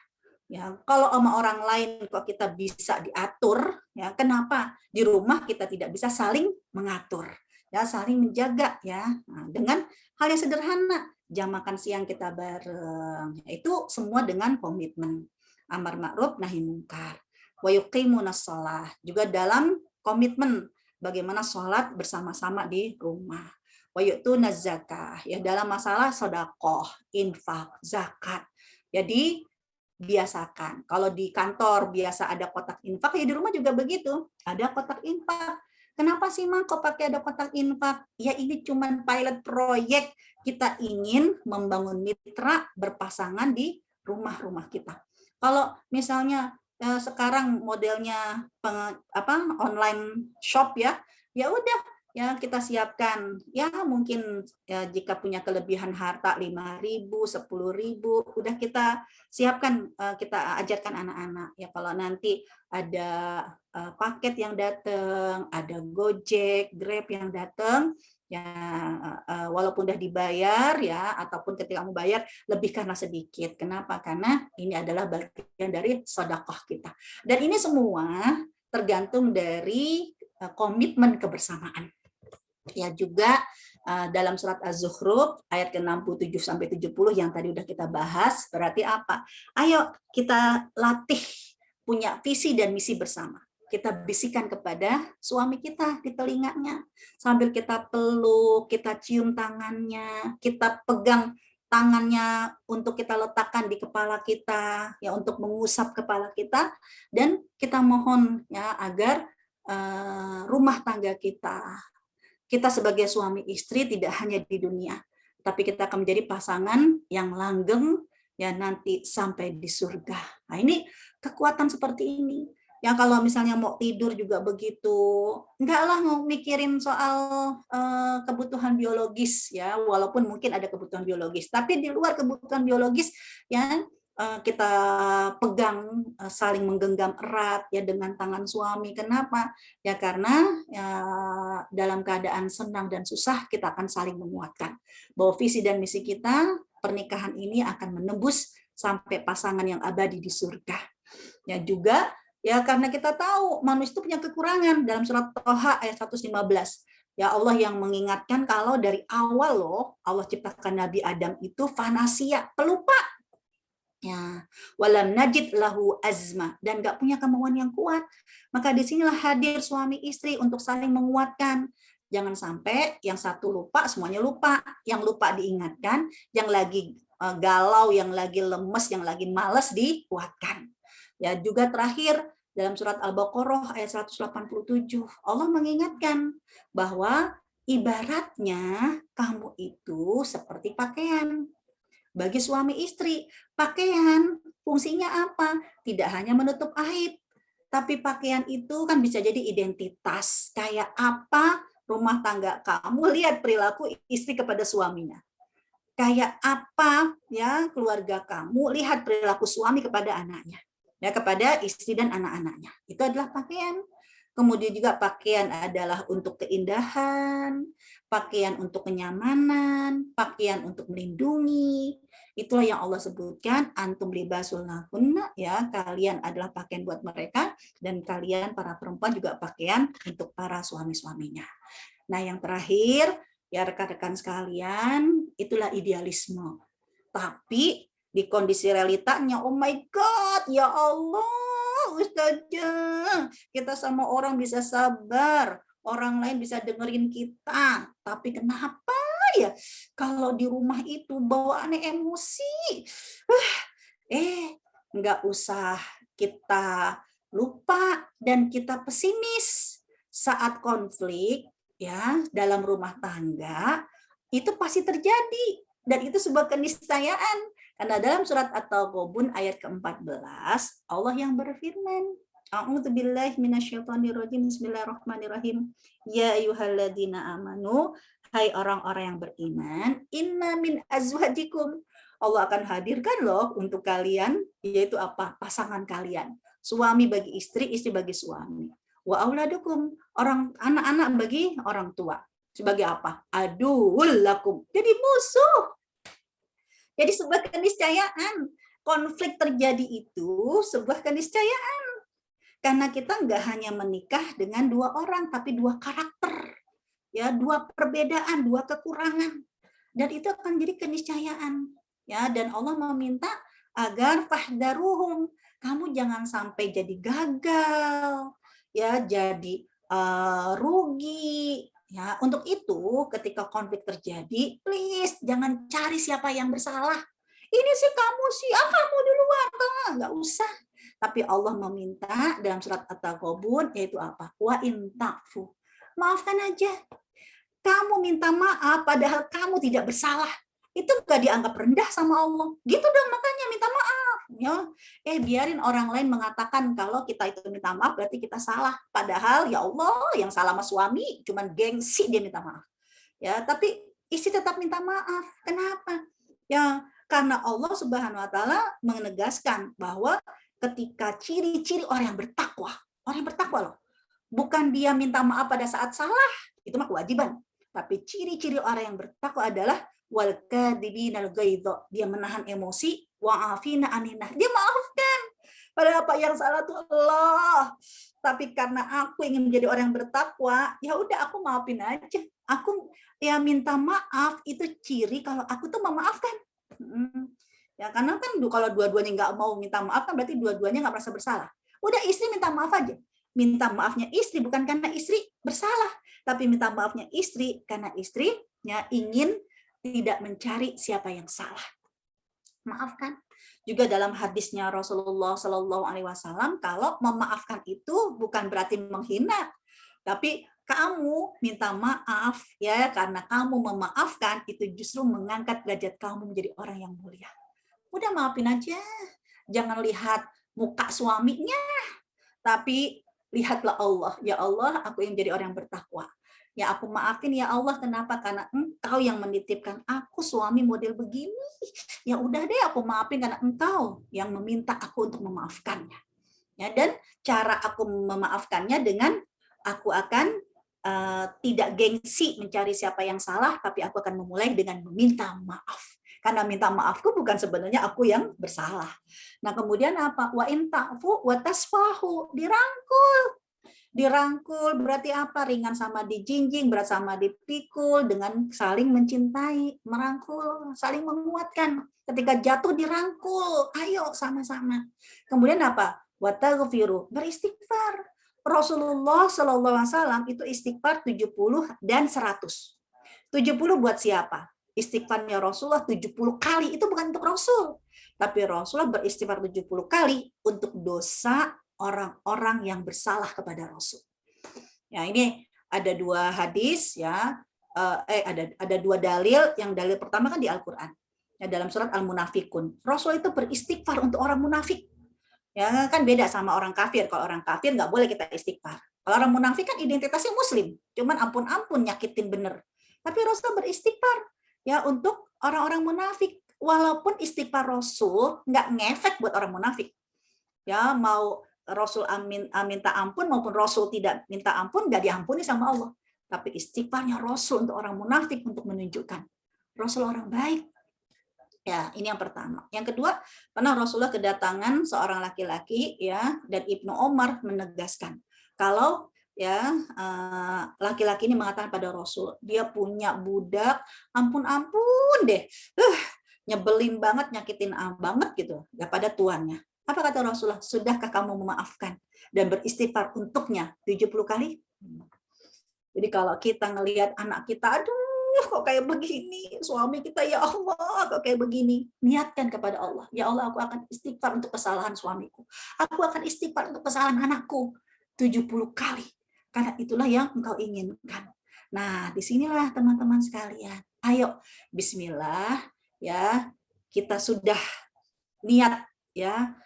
Ya kalau sama orang lain kok kita bisa diatur, ya kenapa di rumah kita tidak bisa saling mengatur, ya saling menjaga ya. Nah, dengan hal yang sederhana. Jam makan siang kita bareng, itu semua dengan komitmen amar ma'ruf nahi mungkar. Wa yuqimunas shalah, juga dalam komitmen bagaimana sholat bersama-sama di rumah. Wa yu'tunaz zakah, ya dalam masalah sedekah, infak, zakat. Jadi biasakan. Kalau di kantor biasa ada kotak infak, ya di rumah juga begitu, ada kotak infak. Kenapa sih Mak kok pakai ada kotak infak? Ya ini cuma pilot proyek, kita ingin membangun mitra berpasangan di rumah-rumah kita. Kalau misalnya sekarang modelnya online shop ya udah ya kita siapkan, ya mungkin ya, jika punya kelebihan harta 5.000, 10.000, udah kita siapkan, kita ajarkan anak-anak ya, kalau nanti ada paket yang datang, ada Gojek, Grab yang datang, ya walaupun udah dibayar ya, ataupun ketika kamu bayar lebihkanlah sedikit. Kenapa? Karena ini adalah bagian dari sedekah kita. Dan ini semua tergantung dari komitmen kebersamaan. Ya juga dalam surat Az-Zukhruf ayat ke-67 sampai 70 yang tadi udah kita bahas, berarti apa? Ayo kita latih punya visi dan misi bersama. Kita bisikan kepada suami kita di telinganya sambil kita peluk, kita cium tangannya, kita pegang tangannya untuk kita letakkan di kepala kita, ya untuk mengusap kepala kita, dan kita mohon ya agar rumah tangga kita sebagai suami istri tidak hanya di dunia, tapi kita akan menjadi pasangan yang langgeng ya nanti sampai di surga. Nah ini kekuatan seperti ini. Ya kalau misalnya mau tidur juga begitu, enggak lah mau mikirin soal kebutuhan biologis ya, walaupun mungkin ada kebutuhan biologis, tapi di luar kebutuhan biologis ya kita pegang, saling menggenggam erat ya dengan tangan suami. Kenapa? Ya karena ya, dalam keadaan senang dan susah kita akan saling menguatkan. Bahwa visi dan misi kita, pernikahan ini akan menembus sampai pasangan yang abadi di surga. Ya juga ya karena kita tahu manusia itu punya kekurangan dalam surat Toha ayat 115. Ya Allah yang mengingatkan kalau dari awal loh Allah ciptakan Nabi Adam itu fanasia, pelupa. Ya, walam najid lahu azma, dan nggak punya kemauan yang kuat. Maka disinilah hadir suami istri untuk saling menguatkan. Jangan sampai yang satu lupa, semuanya lupa. Yang lupa diingatkan, yang lagi galau, yang lagi lemes, yang lagi malas dikuatkan. Ya, juga terakhir dalam surat Al-Baqarah ayat 187, Allah mengingatkan bahwa ibaratnya kamu itu seperti pakaian. Bagi suami istri, pakaian fungsinya apa? Tidak hanya menutup aib, tapi pakaian itu kan bisa jadi identitas. Kayak apa rumah tangga kamu, lihat perilaku istri kepada suaminya. Kayak apa ya keluarga kamu, lihat perilaku suami kepada anaknya. Ya, kepada istri dan anak-anaknya. Itu adalah pakaian. Kemudian juga pakaian adalah untuk keindahan, pakaian untuk kenyamanan, pakaian untuk melindungi. Itulah yang Allah sebutkan, antum libasul lahunna, ya, kalian adalah pakaian buat mereka, dan kalian para perempuan juga pakaian untuk para suami-suaminya. Nah, yang terakhir, ya rekan-rekan sekalian, itulah idealisme. Tapi di kondisi realitanya, oh my God, ya Allah, Ustazah, kita sama orang bisa sabar, orang lain bisa dengerin kita, tapi kenapa ya kalau di rumah itu bawaannya emosi? Nggak usah kita lupa dan kita pesimis saat konflik ya dalam rumah tangga itu pasti terjadi, dan itu sebuah keniscayaan. Karena dalam surat At-Taghabun ayat ke-14 Allah yang berfirman, A'udzubillahi minasyaitonirrajim, bismillahirrahmanirrahim. Ya ayyuhalladzina amanu, hai orang-orang yang beriman, inna min azwajikum, Allah akan hadirkan loh untuk kalian, yaitu apa? Pasangan kalian. Suami bagi istri, istri bagi suami. Wa auladukum, orang anak-anak bagi orang tua. Sebagai apa? Aduwwul lakum, jadi musuh. Jadi sebuah keniscayaan. Konflik terjadi itu sebuah keniscayaan. Karena kita nggak hanya menikah dengan dua orang, tapi dua karakter. Ya, dua perbedaan, dua kekurangan. Dan itu akan jadi keniscayaan. Ya, dan Allah meminta agar fahdaruhum, kamu jangan sampai jadi gagal, ya, jadi rugi. Ya, untuk itu ketika konflik terjadi, please jangan cari siapa yang bersalah. Ini sih kamu sih, kamu duluan, nggak usah. Tapi Allah meminta dalam surat At-Taghabun yaitu apa? Wa in ta'fu, maafkan aja. Kamu minta maaf padahal kamu tidak bersalah. Itu nggak dianggap rendah sama Allah. Gitu dong, makanya minta maaf. Ya, biarin orang lain mengatakan kalau kita itu minta maaf berarti kita salah. Padahal ya Allah yang salah sama suami, cuman gengsi dia minta maaf. Ya, tapi istri tetap minta maaf. Kenapa? Ya, karena Allah Subhanahu wa taala menegaskan bahwa ketika ciri-ciri orang yang bertakwa loh. Bukan dia minta maaf pada saat salah, itu mah kewajiban. Tapi ciri-ciri orang yang bertakwa adalah wal kadhibinal ghaidha, dia menahan emosi, wa afina aninah, dia maafkan. Padahal apa yang salah itu Allah. Tapi karena aku ingin menjadi orang yang bertakwa, ya udah aku maafin aja. Aku ya minta maaf itu ciri kalau aku tuh memaafkan. Ya karena kan kalau dua-duanya nggak mau minta maaf kan berarti dua-duanya nggak merasa bersalah. Udah istri minta maaf aja. Minta maafnya istri bukan karena istri bersalah, tapi minta maafnya istri karena istrinya ingin tidak mencari siapa yang salah. Maafkan. Juga dalam hadisnya Rasulullah Shallallahu Alaihi Wasallam, kalau memaafkan itu bukan berarti menghina, tapi kamu minta maaf ya karena kamu memaafkan itu justru mengangkat derajat kamu menjadi orang yang mulia. Udah maafin aja, jangan lihat muka suaminya, tapi lihatlah Allah. Ya Allah, aku yang jadi orang yang bertakwa. Ya aku maafin ya Allah, kenapa? Karena Engkau yang menitipkan aku suami model begini. Ya udah deh aku maafin karena Engkau yang meminta aku untuk memaafkannya. Ya, dan cara aku memaafkannya dengan aku akan tidak gengsi mencari siapa yang salah, tapi aku akan memulai dengan meminta maaf. Karena minta maafku bukan sebenarnya aku yang bersalah. Nah, kemudian apa? Wa in ta'fu wa tasfahu, dirangkul. Dirangkul berarti apa? Ringan sama dijinjing, berat sama dipikul, dengan saling mencintai, merangkul, saling menguatkan. Ketika jatuh dirangkul, ayo sama-sama. Kemudian apa? Wa taghfiru, beristighfar. Rasulullah Shallallahu Alaihi Wasallam itu istighfar 70 dan 100. 70 buat siapa? Istighfarnya Rasulullah 70 kali, itu bukan untuk Rasul. Tapi Rasulullah beristighfar 70 kali untuk dosa orang-orang yang bersalah kepada Rasul. Ya, ini ada dua hadis ya, ada dua dalil. Yang dalil pertama kan di Al-Qur'an. Ya, dalam surat Al-Munafikun. Rasul itu beristighfar untuk orang munafik. Ya, kan beda sama orang kafir. Kalau orang kafir nggak boleh kita istighfar. Kalau orang munafik kan identitasnya muslim, cuman ampun-ampun nyakitin bener. Tapi Rasul beristighfar ya untuk orang-orang munafik, walaupun istighfar Rasul nggak ngefek buat orang munafik. Ya, mau Rasul minta ampun maupun Rasul tidak minta ampun, nggak diampuni sama Allah. Tapi istighfarnya Rasul untuk orang munafik untuk menunjukkan Rasul orang baik. Ya, ini yang pertama. Yang kedua, pernah Rasulullah kedatangan seorang laki-laki ya, dan Ibnu Umar menegaskan kalau ya laki-laki ini mengatakan pada Rasul, dia punya budak, ampun deh, nyebelin banget, nyakitin banget gitu, ya pada tuannya. Apa kata Rasulullah? Sudahkah kamu memaafkan dan beristighfar untuknya 70 kali? Jadi kalau kita ngelihat anak kita, aduh kok kayak begini, suami kita ya Allah kok kayak begini, niatkan kepada Allah, ya Allah aku akan istighfar untuk kesalahan suamiku, aku akan istighfar untuk kesalahan anakku 70 kali. Karena itulah yang engkau inginkan. Nah, disinilah teman-teman sekalian. Ayo, bismillah, ya kita sudah niat ya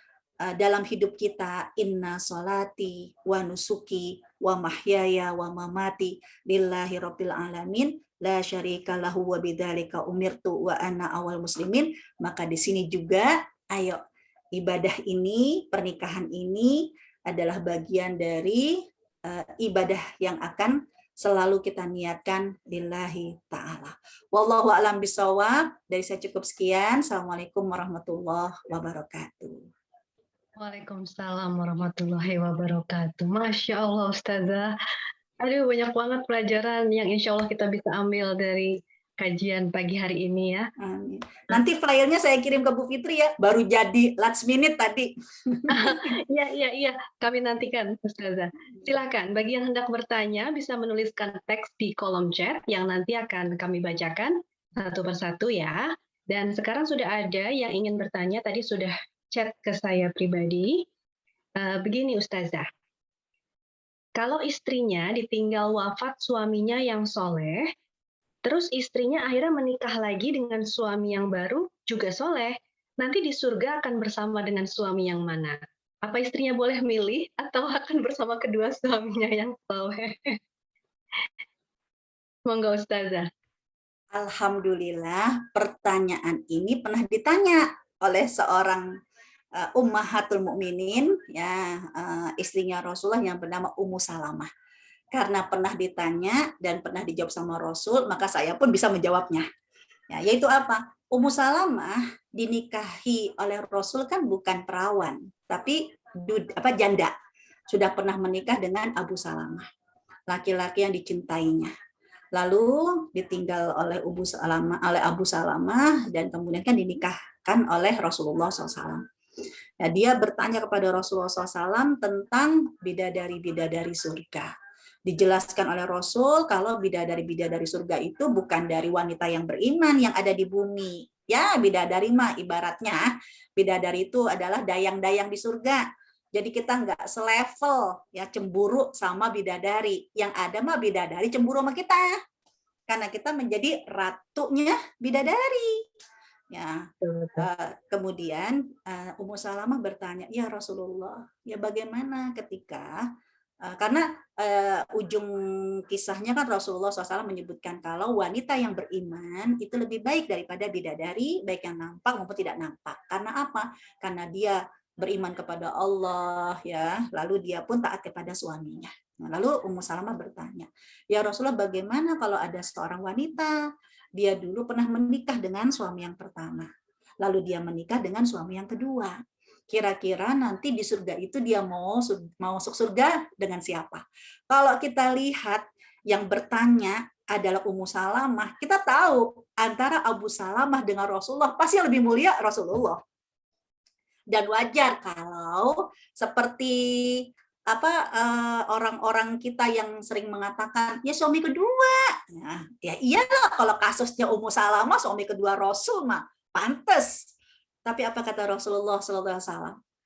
dalam hidup kita, inna sholati wa nusuki wa mahyaya wa mamati lillahi rabbil alamin la syarika lahu wa bidzalika umirtu wa ana awal muslimin. Maka di sini juga, ayo ibadah ini, pernikahan ini adalah bagian dari ibadah yang akan selalu kita niatkan lillahi ta'ala. Wallahu a'lam bishawab. Dari saya cukup sekian. Assalamualaikum warahmatullahi wabarakatuh. Waalaikumsalam warahmatullahi wabarakatuh. Masya Allah Ustazah. Aduh, banyak banget pelajaran yang insya Allah kita bisa ambil dari kajian pagi hari ini ya. Amin. Nanti flyernya saya kirim ke Bu Fitri ya, baru jadi last minute tadi. Iya, kami nantikan Ustazah. Silakan, bagi yang hendak bertanya bisa menuliskan teks di kolom chat yang nanti akan kami bacakan satu persatu ya. Dan sekarang sudah ada yang ingin bertanya, tadi sudah chat ke saya pribadi. Begini Ustazah, kalau istrinya ditinggal wafat suaminya yang soleh, terus istrinya akhirnya menikah lagi dengan suami yang baru juga soleh. nanti di surga akan bersama dengan suami yang mana? Apa istrinya boleh milih atau akan bersama kedua suaminya yang soleh? Monggo Ustazah. Alhamdulillah, pertanyaan ini pernah ditanya oleh seorang Ummahatul Mukminin, ya, istrinya Rasulullah yang bernama Ummu Salamah. Karena pernah ditanya dan pernah dijawab sama Rasul, maka saya pun bisa menjawabnya. Ya, yaitu apa? Ummu Salamah dinikahi oleh Rasul kan bukan perawan, tapi janda. Sudah pernah menikah dengan Abu Salamah, laki-laki yang dicintainya. Lalu ditinggal oleh Abu Salamah dan kemudian kan dinikahkan oleh Rasulullah SAW. Nah, dia bertanya kepada Rasulullah SAW tentang bidadari-bidadari surga. Dijelaskan oleh Rasul kalau bidadari-bidadari surga itu bukan dari wanita yang beriman yang ada di bumi. Ya, bidadari mah ibaratnya bidadari itu adalah dayang-dayang di surga. Jadi kita nggak selevel ya cemburu sama bidadari. Yang ada mah bidadari cemburu sama kita. Karena kita menjadi ratunya bidadari. Ya, kemudian Ummu Salamah bertanya, ya Rasulullah, ya bagaimana ketika karena ujung kisahnya kan Rasulullah SAW menyebutkan kalau wanita yang beriman itu lebih baik daripada bidadari, baik yang nampak maupun tidak nampak. Karena apa? Karena dia beriman kepada Allah, ya, lalu dia pun taat kepada suaminya. Nah, lalu Ummu Salamah bertanya, ya Rasulullah, bagaimana kalau ada seorang wanita, dia dulu pernah menikah dengan suami yang pertama, lalu dia menikah dengan suami yang kedua. Kira-kira nanti di surga itu dia mau masuk surga dengan siapa? Kalau kita lihat yang bertanya adalah Ummu Salamah, kita tahu antara Abu Salamah dengan Rasulullah pasti lebih mulia Rasulullah. Dan wajar kalau seperti orang-orang kita yang sering mengatakan ya suami kedua. Nah, ya iyalah kalau kasusnya Ummu Salamah suami kedua Rasul mah pantes. Tapi apa kata Rasulullah SAW?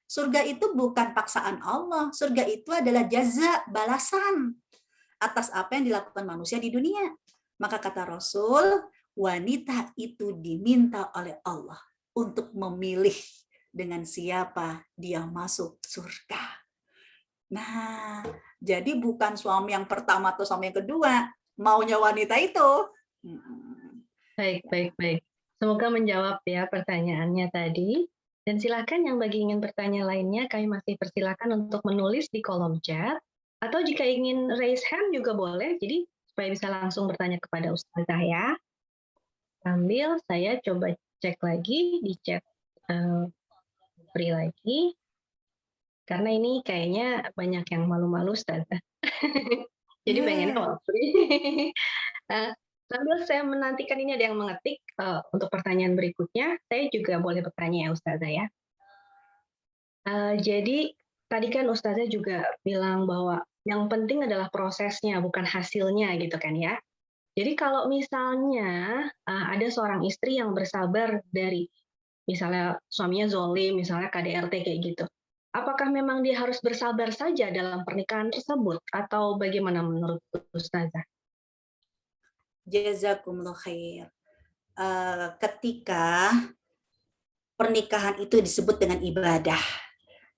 Surga itu bukan paksaan Allah. Surga itu adalah jaza, balasan atas apa yang dilakukan manusia di dunia. Maka kata Rasul, wanita itu diminta oleh Allah untuk memilih dengan siapa dia masuk surga. Nah, jadi bukan suami yang pertama atau suami yang kedua, maunya wanita itu. Baik. Semoga menjawab ya pertanyaannya tadi. Dan silakan yang bagi ingin bertanya lainnya, kami masih persilakan untuk menulis di kolom chat. Atau jika ingin raise hand juga boleh, jadi supaya bisa langsung bertanya kepada Ustazah ya. Sambil saya coba cek lagi di chat free lagi. Karena ini kayaknya banyak yang malu-malu, Ustazah. Jadi pengennya free. Sambil saya menantikan ini ada yang mengetik untuk pertanyaan berikutnya, saya juga boleh bertanya ya Ustazah ya. Jadi tadi kan Ustazah juga bilang bahwa yang penting adalah prosesnya, bukan hasilnya gitu kan ya. Jadi kalau misalnya ada seorang istri yang bersabar dari misalnya suaminya zolim, misalnya KDRT kayak gitu, apakah memang dia harus bersabar saja dalam pernikahan tersebut atau bagaimana menurut Ustazah? Jazakumullah khair. Ketika pernikahan itu disebut dengan ibadah,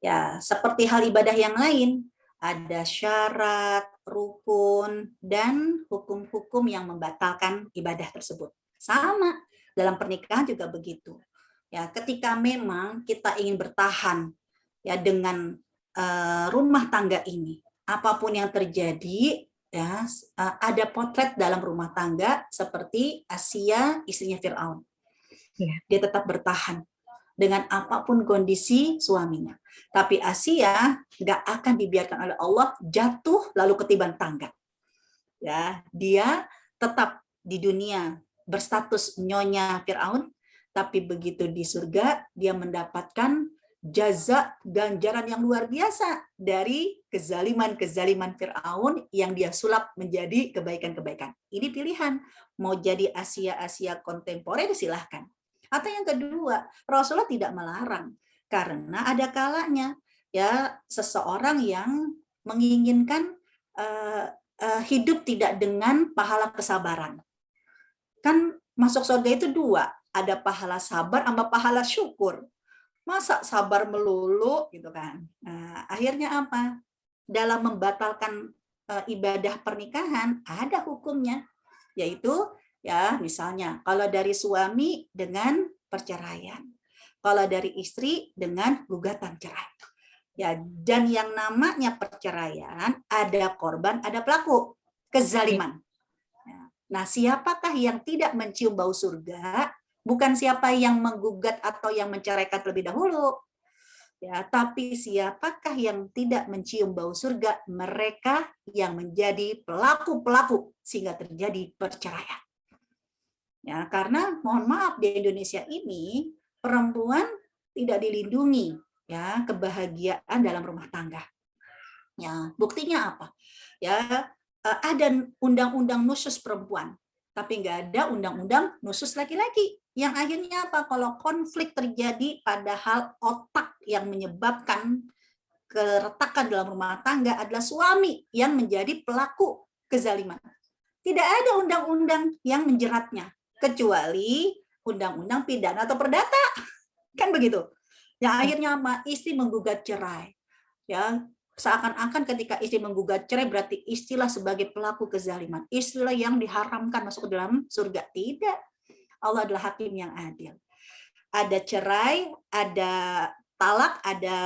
ya seperti hal ibadah yang lain, ada syarat, rukun, dan hukum-hukum yang membatalkan ibadah tersebut. Sama dalam pernikahan juga begitu. Ya, ketika memang kita ingin bertahan ya dengan rumah tangga ini, apapun yang terjadi, ya ada potret dalam rumah tangga seperti Asia, istrinya Fir'aun. Dia tetap bertahan dengan apapun kondisi suaminya. Tapi Asia nggak akan dibiarkan oleh Allah jatuh lalu ketiban tangga. Ya, dia tetap di dunia berstatus nyonya Fir'aun, tapi begitu di surga dia mendapatkan jaza, ganjaran yang luar biasa dari kezaliman Fir'aun yang dia sulap menjadi kebaikan-kebaikan. Ini pilihan, mau jadi Asia kontemporer silahkan. Atau yang kedua, Rasulullah tidak melarang, karena ada kalanya ya seseorang yang menginginkan hidup tidak dengan pahala kesabaran. Kan masuk surga itu dua, ada pahala sabar sama pahala syukur. Masa sabar melulu gitu kan. Nah, akhirnya apa? Dalam membatalkan ibadah pernikahan ada hukumnya, yaitu ya misalnya kalau dari suami dengan perceraian, kalau dari istri dengan gugatan cerai. Ya, dan yang namanya perceraian ada korban, ada pelaku kezaliman. Nah, siapakah yang tidak mencium bau surga? Bukan siapa yang menggugat atau yang menceraikan terlebih dahulu. Ya, tapi siapakah yang tidak mencium bau surga? Mereka yang menjadi pelaku-pelaku sehingga terjadi perceraian. Ya, karena mohon maaf di Indonesia ini perempuan tidak dilindungi ya kebahagiaan dalam rumah tangga. Ya, buktinya apa? Ya, ada undang-undang khusus perempuan, tapi nggak ada undang-undang khusus laki-laki. Yang akhirnya apa? Kalau konflik terjadi padahal otak yang menyebabkan keretakan dalam rumah tangga adalah suami yang menjadi pelaku kezaliman. Tidak ada undang-undang yang menjeratnya, kecuali undang-undang pidana atau perdata. Kan begitu. Yang akhirnya apa? Istri menggugat cerai. Ya, seakan-akan ketika istri menggugat cerai berarti istilah sebagai pelaku kezaliman, istilah yang diharamkan masuk ke dalam surga. Tidak, Allah adalah hakim yang adil. Ada cerai, ada talak, ada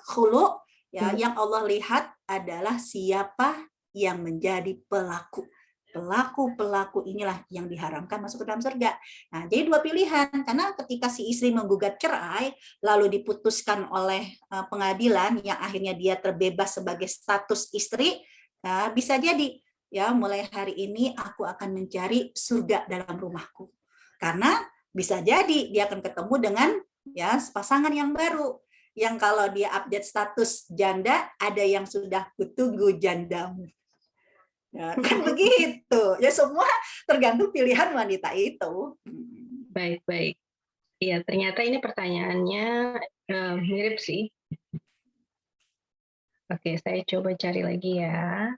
khulu, ya. Yang Allah lihat adalah siapa yang menjadi pelaku. Pelaku-pelaku inilah yang diharamkan masuk ke dalam surga. Nah, jadi dua pilihan, karena ketika si istri menggugat cerai, lalu diputuskan oleh pengadilan yang akhirnya dia terbebas sebagai status istri, nah, bisa jadi ya mulai hari ini aku akan mencari surga dalam rumahku. Karena bisa jadi dia akan ketemu dengan ya pasangan yang baru, yang kalau dia update status janda, ada yang sudah kutunggu jandamu. Ya, kan begitu. Ya semua tergantung pilihan wanita itu. Baik. Iya, ternyata ini pertanyaannya mirip sih. Oke, saya coba cari lagi ya.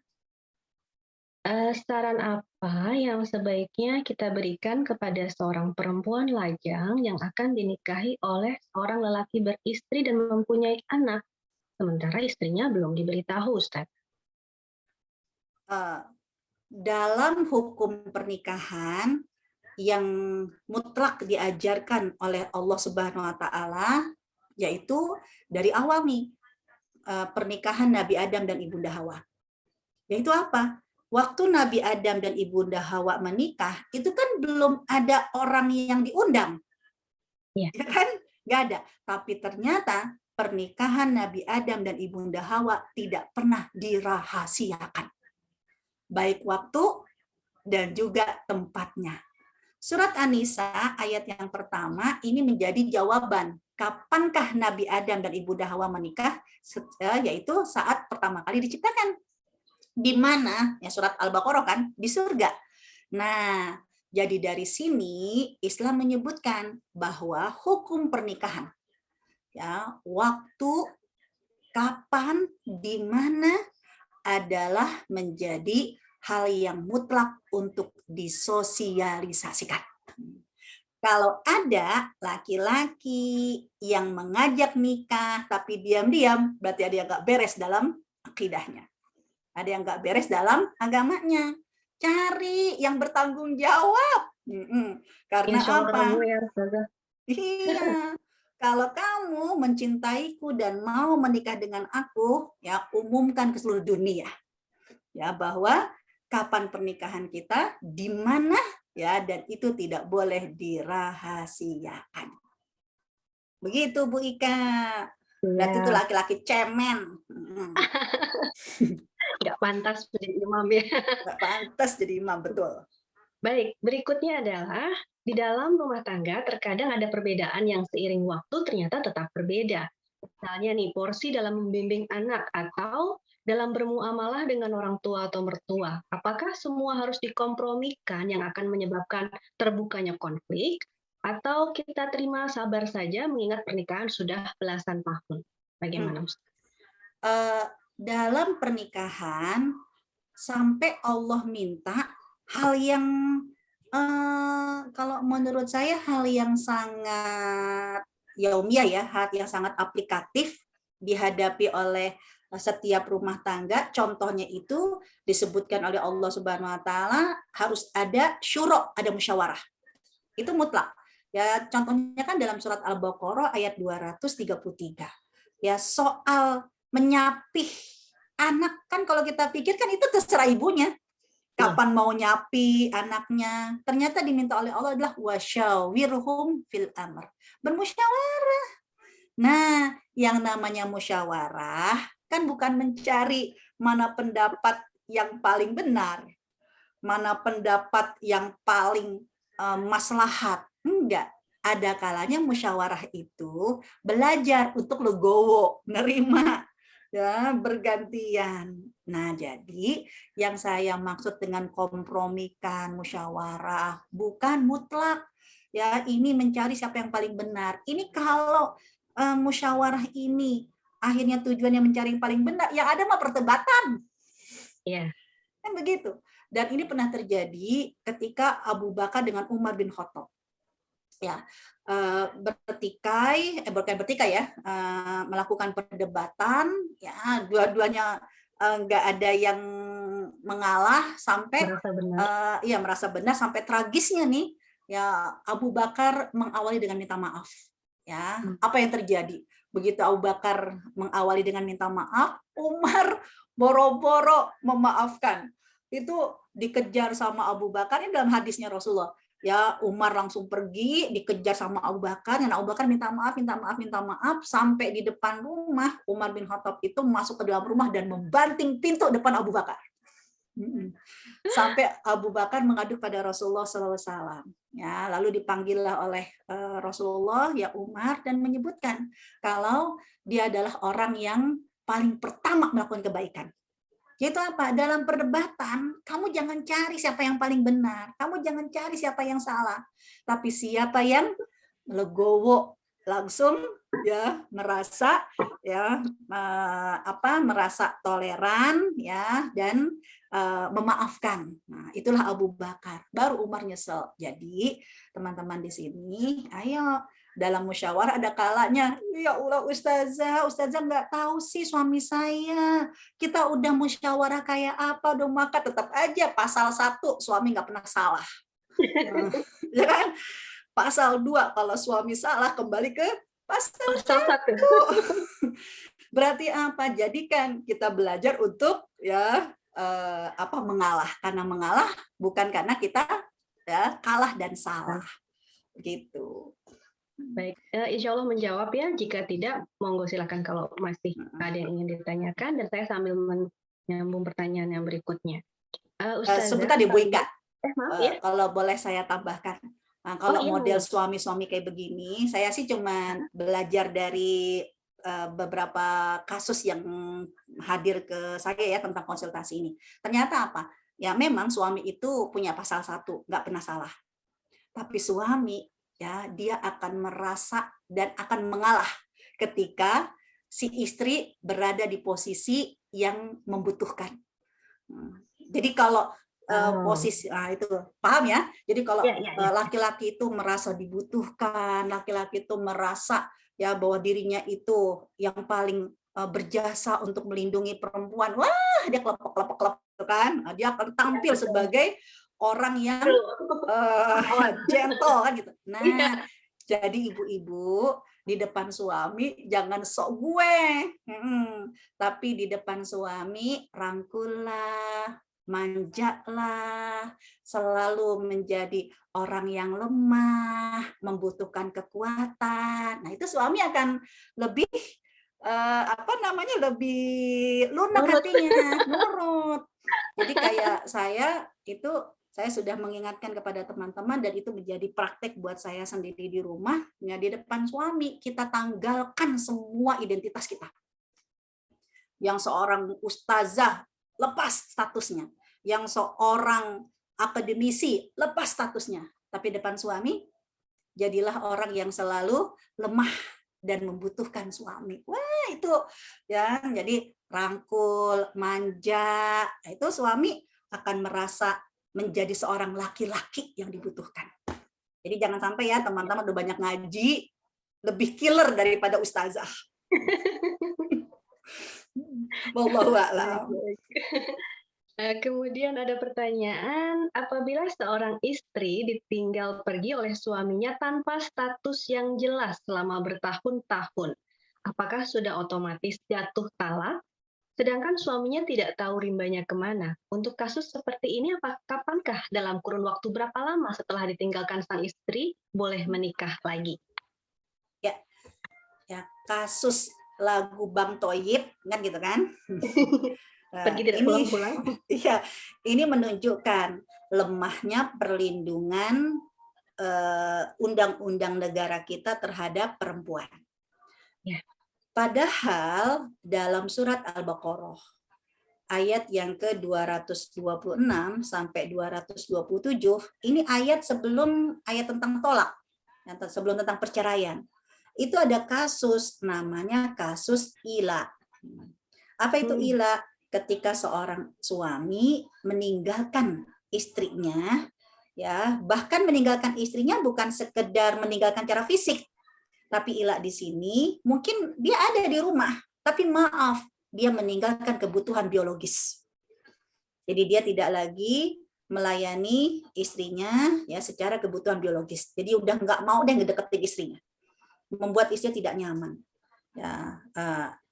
Saran apa yang sebaiknya kita berikan kepada seorang perempuan lajang yang akan dinikahi oleh seorang lelaki beristri dan mempunyai anak, sementara istrinya belum diberitahu, Ustaz? Dalam hukum pernikahan yang mutlak diajarkan oleh Allah Subhanahu wa taala, yaitu dari awal nih pernikahan Nabi Adam dan Ibunda Hawa. Yaitu apa? Waktu Nabi Adam dan Ibunda Hawa menikah, itu kan belum ada orang yang diundang. Ya kan? Nggak ada. Tapi ternyata pernikahan Nabi Adam dan Ibunda Hawa tidak pernah dirahasiakan. Baik waktu dan juga tempatnya. Surat An-Nisa ayat yang pertama ini menjadi jawaban kapankah Nabi Adam dan Ibunda Hawa menikah, yaitu saat pertama kali diciptakan. Di mana? Ya surat Al-Baqarah kan, di surga. Nah, jadi dari sini Islam menyebutkan bahwa hukum pernikahan, ya, waktu, kapan, di mana adalah menjadi hal yang mutlak untuk disosialisasikan. Kalau ada laki-laki yang mengajak nikah tapi diam-diam, berarti ada yang nggak beres dalam akidahnya. Ada yang nggak beres dalam agamanya. Cari yang bertanggung jawab. Karena apa? Iya. Kalau kamu mencintaiku dan mau menikah dengan aku, ya umumkan ke seluruh dunia. Ya, bahwa kapan pernikahan kita, di mana, ya, dan itu tidak boleh dirahasiakan. Begitu Bu Ika. Berarti itu laki-laki cemen. Nggak pantas jadi imam ya. Nggak pantas jadi imam, betul. Baik, berikutnya adalah di dalam rumah tangga terkadang ada perbedaan yang seiring waktu ternyata tetap berbeda. Misalnya nih, porsi dalam membimbing anak atau dalam bermuamalah dengan orang tua atau mertua. Apakah semua harus dikompromikan yang akan menyebabkan terbukanya konflik? Atau kita terima sabar saja mengingat pernikahan sudah belasan tahun? Bagaimana, Ustaz? Dalam pernikahan, sampai Allah minta hal yang Kalau menurut saya hal yang sangat yaumiyah ya, hal yang sangat aplikatif dihadapi oleh setiap rumah tangga. Contohnya itu disebutkan oleh Allah Subhanahu wa taala harus ada syuro, ada musyawarah. Itu mutlak. Ya, contohnya kan dalam surat Al-Baqarah ayat 233. Ya, soal menyapih anak kan kalau kita pikir kan itu terserah ibunya. Kapan mau nyapi anaknya? Ternyata diminta oleh Allah adalah wasyawirhum fil amr. Bermusyawarah. Nah, yang namanya musyawarah kan bukan mencari mana pendapat yang paling benar, mana pendapat yang paling maslahat. Enggak. Ada kalanya musyawarah itu belajar untuk legowo, nerima, ya, bergantian. Nah, jadi yang saya maksud dengan kompromikan, musyawarah, bukan mutlak. Ya, ini mencari siapa yang paling benar. Ini kalau musyawarah ini akhirnya tujuannya mencari yang paling benar, yang ada mah perdebatan. Iya. Kan begitu. Dan ini pernah terjadi ketika Abu Bakar dengan Umar bin Khattab. Ya, bertikai ya, melakukan perdebatan, ya, dua-duanya nggak ada yang mengalah sampai merasa benar sampai tragisnya nih, ya, Abu Bakar mengawali dengan minta maaf. Ya, apa yang terjadi? Begitu Abu Bakar mengawali dengan minta maaf, Umar boro-boro memaafkan. Itu dikejar sama Abu Bakar, ini dalam hadisnya Rasulullah. Ya, Umar langsung pergi, dikejar sama Abu Bakar, dan Abu Bakar minta maaf, sampai di depan rumah, Umar bin Khattab itu masuk ke dalam rumah dan membanting pintu depan Abu Bakar. Sampai Abu Bakar mengadu pada Rasulullah SAW. Ya, lalu dipanggillah oleh Rasulullah, ya Umar, dan menyebutkan kalau dia adalah orang yang paling pertama melakukan kebaikan. Yaitu apa? Dalam perdebatan, kamu jangan cari siapa yang paling benar, kamu jangan cari siapa yang salah, tapi siapa yang legowo, langsung ya merasa merasa toleran ya dan memaafkan. Nah, itulah Abu Bakar. Baru Umar nyesel. Jadi teman-teman di sini, ayo dalam musyawarah ada kalanya, ya Allah ustazah nggak tahu sih suami saya. Kita udah musyawarah kayak apa, udah maka tetap aja pasal 1 suami nggak pernah salah. Ya kan? Pasal 2 kalau suami salah kembali ke pasal 1. Berarti apa? Jadikan kita belajar untuk mengalah. Karena mengalah bukan karena kita ya kalah dan salah. Gitu. Baik, insya Allah menjawab ya. Jika tidak, monggo silakan kalau masih ada yang ingin ditanyakan. Dan saya sambil menyambung pertanyaan yang berikutnya. Sebentar Bu Ika. Ya. Kalau boleh saya tambahkan. Nah, kalau model suami-suami kayak begini, saya sih cuma belajar dari beberapa kasus yang hadir ke saya ya tentang konsultasi ini. Ternyata apa? Ya memang suami itu punya pasal 1, nggak pernah salah. Tapi suami ya dia akan merasa dan akan mengalah ketika si istri berada di posisi yang membutuhkan. Jadi kalau posisi itu paham ya? Jadi kalau laki-laki itu merasa dibutuhkan, laki-laki itu merasa ya bahwa dirinya itu yang paling berjasa untuk melindungi perempuan, wah dia kelepek kan, dia akan tampil sebagai orang yang gentle kan gitu. Nah, jadi ibu-ibu di depan suami jangan sok gue, tapi di depan suami rangkullah, manjalah, selalu menjadi orang yang lemah, membutuhkan kekuatan. Nah, itu suami akan lebih lebih lunak hatinya, nurut. Jadi kayak saya sudah mengingatkan kepada teman-teman dan itu menjadi praktek buat saya sendiri di rumah, ya di depan suami kita tanggalkan semua identitas kita. Yang seorang ustazah lepas statusnya, yang seorang akademisi lepas statusnya, tapi depan suami jadilah orang yang selalu lemah dan membutuhkan suami. Wah, itu ya, jadi rangkul, manja, itu suami akan merasa menjadi seorang laki-laki yang dibutuhkan. Jadi jangan sampai ya teman-teman udah banyak ngaji, lebih killer daripada ustazah. Wallahu a'lam. Kemudian ada pertanyaan, apabila seorang istri ditinggal pergi oleh suaminya tanpa status yang jelas selama bertahun-tahun, apakah sudah otomatis jatuh talak? Sedangkan suaminya tidak tahu rimbanya kemana. Untuk kasus seperti ini, kapankah dalam kurun waktu berapa lama setelah ditinggalkan sang istri boleh menikah lagi? Ya, kasus lagu Bang Toyib kan gitu kan? Nah, Pergi tidak pulang-pulang. Iya, ini menunjukkan lemahnya perlindungan undang-undang negara kita terhadap perempuan. Ya. Padahal dalam surat Al-Baqarah ayat yang ke-226 sampai 227 ini ayat sebelum ayat tentang tolak, sebelum tentang perceraian. Itu ada kasus namanya kasus ila. Apa itu ila? Ketika seorang suami meninggalkan istrinya, ya, bahkan meninggalkan istrinya bukan sekedar meninggalkan secara fisik, tapi ila di sini mungkin dia ada di rumah, tapi maaf, dia meninggalkan kebutuhan biologis. Jadi dia tidak lagi melayani istrinya ya secara kebutuhan biologis. Jadi udah nggak mau deh ngedeketin istrinya, membuat istrinya tidak nyaman. Ya,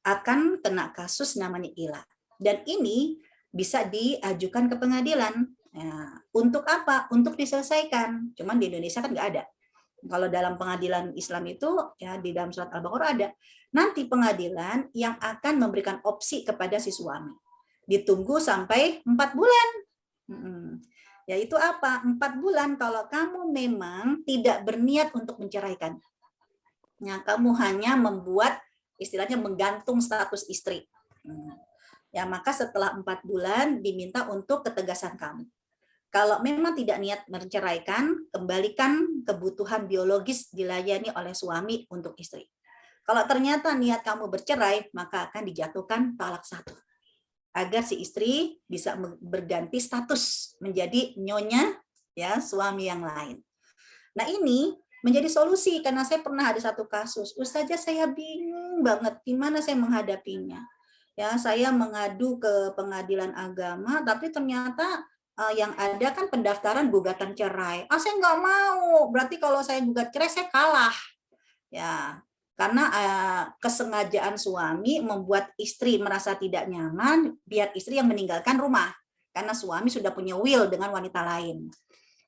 akan kena kasus namanya ila. Dan ini bisa diajukan ke pengadilan. Ya, untuk apa? Untuk diselesaikan. Cuman di Indonesia kan nggak ada. Kalau dalam pengadilan Islam itu, ya di dalam surat Al-Baqarah ada. Nanti pengadilan yang akan memberikan opsi kepada si suami. Ditunggu sampai 4 bulan. Yaitu apa? 4 bulan kalau kamu memang tidak berniat untuk menceraikan. Ya, kamu hanya membuat, istilahnya menggantung status istri. Ya, maka setelah 4 bulan diminta untuk ketegasan kamu. Kalau memang tidak niat menceraikan, kembalikan kebutuhan biologis dilayani oleh suami untuk istri. Kalau ternyata niat kamu bercerai, maka akan dijatuhkan talak 1. Agar si istri bisa berganti status menjadi nyonya ya suami yang lain. Nah, ini menjadi solusi karena saya pernah ada satu kasus. Ustazah, saya bingung banget gimana saya menghadapinya. Ya, saya mengadu ke pengadilan agama, tapi ternyata yang ada kan pendaftaran gugatan cerai. Saya nggak mau. Berarti kalau saya gugat cerai, saya kalah. Ya, karena kesengajaan suami membuat istri merasa tidak nyaman, biar istri yang meninggalkan rumah. Karena suami sudah punya will dengan wanita lain.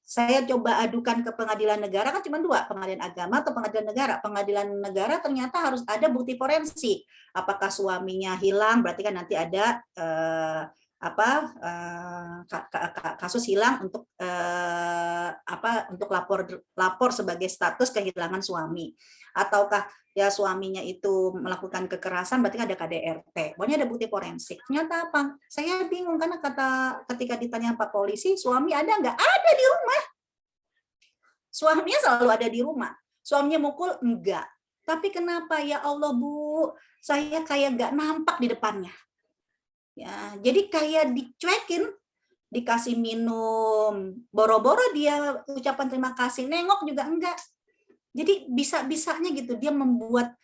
Saya coba adukan ke pengadilan negara, kan cuma 2, pengadilan agama atau pengadilan negara. Pengadilan negara ternyata harus ada bukti forensik. Apakah suaminya hilang, berarti kan nanti ada kasus hilang untuk untuk lapor sebagai status kehilangan suami. Ataukah ya suaminya itu melakukan kekerasan, berarti ada KDRT. Pokoknya ada bukti forensik. Ternyata apa? Saya bingung karena ketika ditanya Pak Polisi, suami ada nggak? Ada di rumah. Suaminya selalu ada di rumah. Suaminya mukul? Enggak. Tapi kenapa ya Allah Bu, saya kayak nggak nampak di depannya. Ya, jadi kayak dicuekin, dikasih minum, boro-boro dia ucapan terima kasih, nengok juga enggak. Jadi bisa-bisanya gitu dia membuat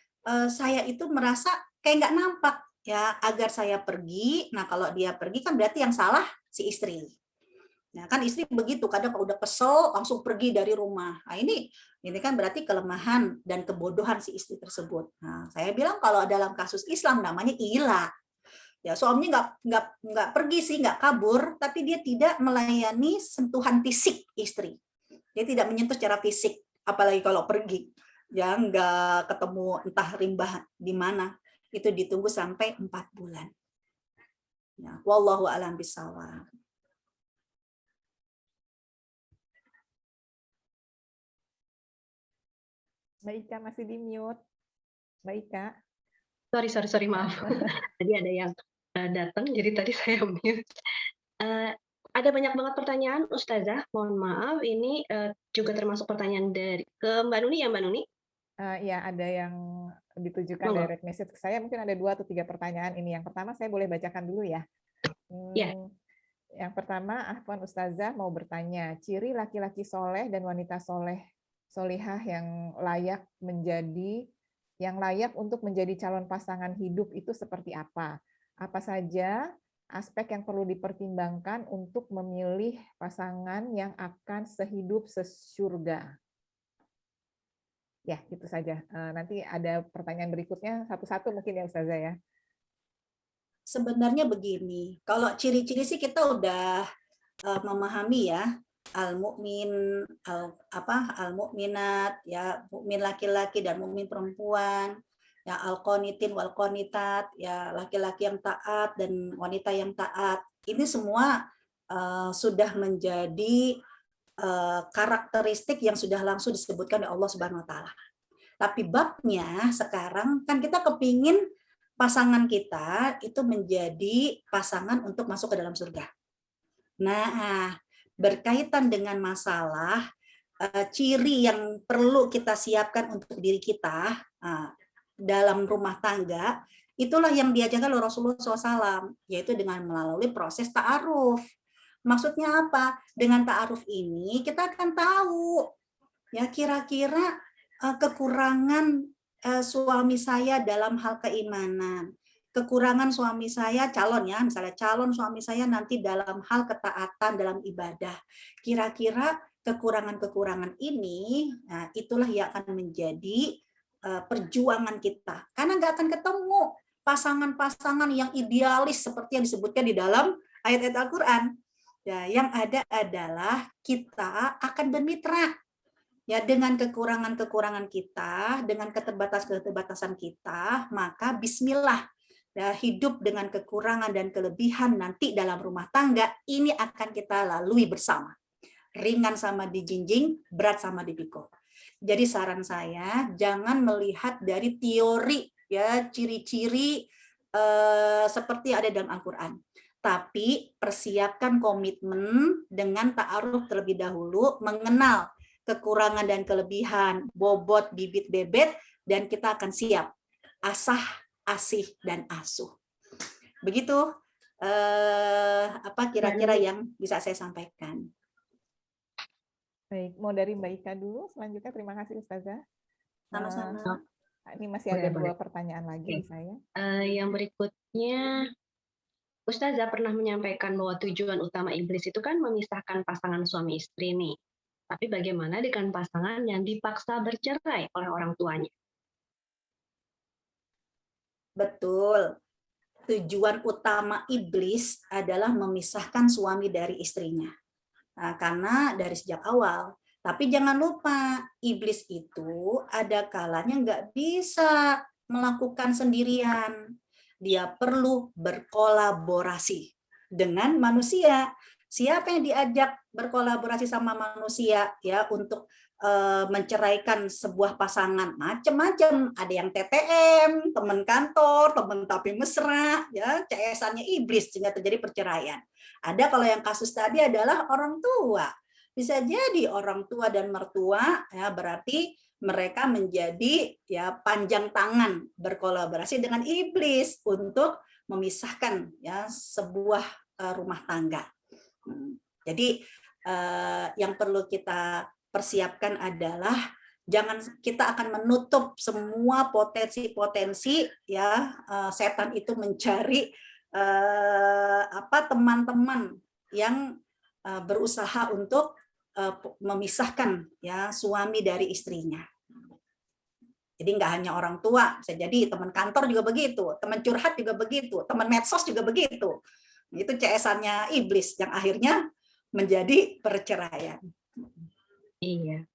saya itu merasa kayak nggak nampak ya, agar saya pergi. Nah, kalau dia pergi kan berarti yang salah si istri. Nah, kan istri begitu, kadang kalau udah kesel langsung pergi dari rumah. Nah, ini kan berarti kelemahan dan kebodohan si istri tersebut. Nah, saya bilang kalau dalam kasus Islam namanya ila. Ya, suaminya nggak pergi sih, nggak kabur, tapi dia tidak melayani sentuhan fisik istri. Dia tidak menyentuh secara fisik. Apalagi kalau pergi, ya nggak ketemu entah rimbah di mana, itu ditunggu sampai 4 bulan. Ya, wallahu a'lam bishawab. Mbak Ika masih di mute. Mbak Ika. Sorry, maaf. Tadi ada yang datang, jadi tadi saya mute. Ada banyak banget pertanyaan, Ustazah. Mohon maaf, ini juga termasuk pertanyaan dari ke Mbak Nuni ya, Mbak Nuni? Ya, ada yang ditujukan direct message ke saya. Mungkin ada 2 atau 3 pertanyaan ini. Yang pertama saya boleh bacakan dulu ya. Ya. Yang pertama, Afwan Ustazah mau bertanya, ciri laki-laki soleh dan wanita solihah yang layak untuk menjadi calon pasangan hidup itu seperti apa? Apa saja aspek yang perlu dipertimbangkan untuk memilih pasangan yang akan sehidup sesurga? Ya, itu saja. Nanti ada pertanyaan berikutnya satu-satu mungkin ya Ustazah ya. Sebenarnya begini, kalau ciri-ciri sih kita udah memahami ya, al-mukmin, al-mukminat, ya mukmin laki-laki dan mukmin perempuan, ya al-qanitin wal qanitat, ya laki-laki yang taat dan wanita yang taat. Ini semua sudah menjadi karakteristik yang sudah langsung disebutkan oleh Allah Subhanahu wa taala. Tapi babnya sekarang kan kita kepingin pasangan kita itu menjadi pasangan untuk masuk ke dalam surga. Nah, berkaitan dengan masalah ciri yang perlu kita siapkan untuk diri kita dalam rumah tangga, itulah yang diajarkan oleh Rasulullah SAW, yaitu dengan melalui proses ta'aruf. Maksudnya apa? Dengan ta'aruf ini kita akan tahu ya kira-kira kekurangan suami saya dalam hal keimanan, kekurangan suami saya misalnya calon suami saya nanti dalam hal ketaatan dalam ibadah. Kira-kira kekurangan-kekurangan ini, nah, itulah yang akan menjadi perjuangan kita. Karena nggak akan ketemu pasangan-pasangan yang idealis seperti yang disebutkan di dalam ayat-ayat Al-Quran. Ya, yang ada adalah kita akan bermitra. Ya, dengan kekurangan-kekurangan kita, dengan keterbatasan kita, maka bismillah, ya, hidup dengan kekurangan dan kelebihan nanti dalam rumah tangga, ini akan kita lalui bersama. Ringan sama dijinjing, berat sama dipikul. Jadi saran saya, jangan melihat dari teori, ya ciri-ciri seperti ada dalam Al-Quran. Tapi persiapkan komitmen dengan ta'aruf terlebih dahulu, mengenal kekurangan dan kelebihan, bobot, bibit, bebet, dan kita akan siap asah, asih, dan asuh. Begitu apa kira-kira yang bisa saya sampaikan. Baik, mau dari Mbak Ika dulu. Selanjutnya terima kasih Ustazah. Sama-sama. Ini masih ada dua pertanyaan lagi di saya. Yang berikutnya, Ustazah pernah menyampaikan bahwa tujuan utama iblis itu kan memisahkan pasangan suami istri nih. Tapi bagaimana dengan pasangan yang dipaksa bercerai oleh orang tuanya? Betul. Tujuan utama iblis adalah memisahkan suami dari istrinya. Nah, karena dari sejak awal. Tapi jangan lupa, iblis itu ada kalanya nggak bisa melakukan sendirian. Dia perlu berkolaborasi dengan manusia. Siapa yang diajak berkolaborasi sama manusia ya untuk menceraikan sebuah pasangan? Macam-macam. Ada yang TTM, teman kantor, teman tapi mesra, ya CS-annya iblis sehingga terjadi perceraian. Ada kalau yang kasus tadi adalah orang tua. Bisa jadi orang tua dan mertua, ya berarti mereka menjadi ya panjang tangan berkolaborasi dengan iblis untuk memisahkan ya sebuah rumah tangga. Jadi yang perlu kita persiapkan adalah jangan kita akan menutup semua potensi-potensi ya setan itu mencari teman-teman yang berusaha untuk memisahkan ya suami dari istrinya. Jadi nggak hanya orang tua, bisa jadi teman kantor juga begitu, teman curhat juga begitu, teman medsos juga begitu. Itu CS-annya iblis yang akhirnya menjadi perceraian. Iya.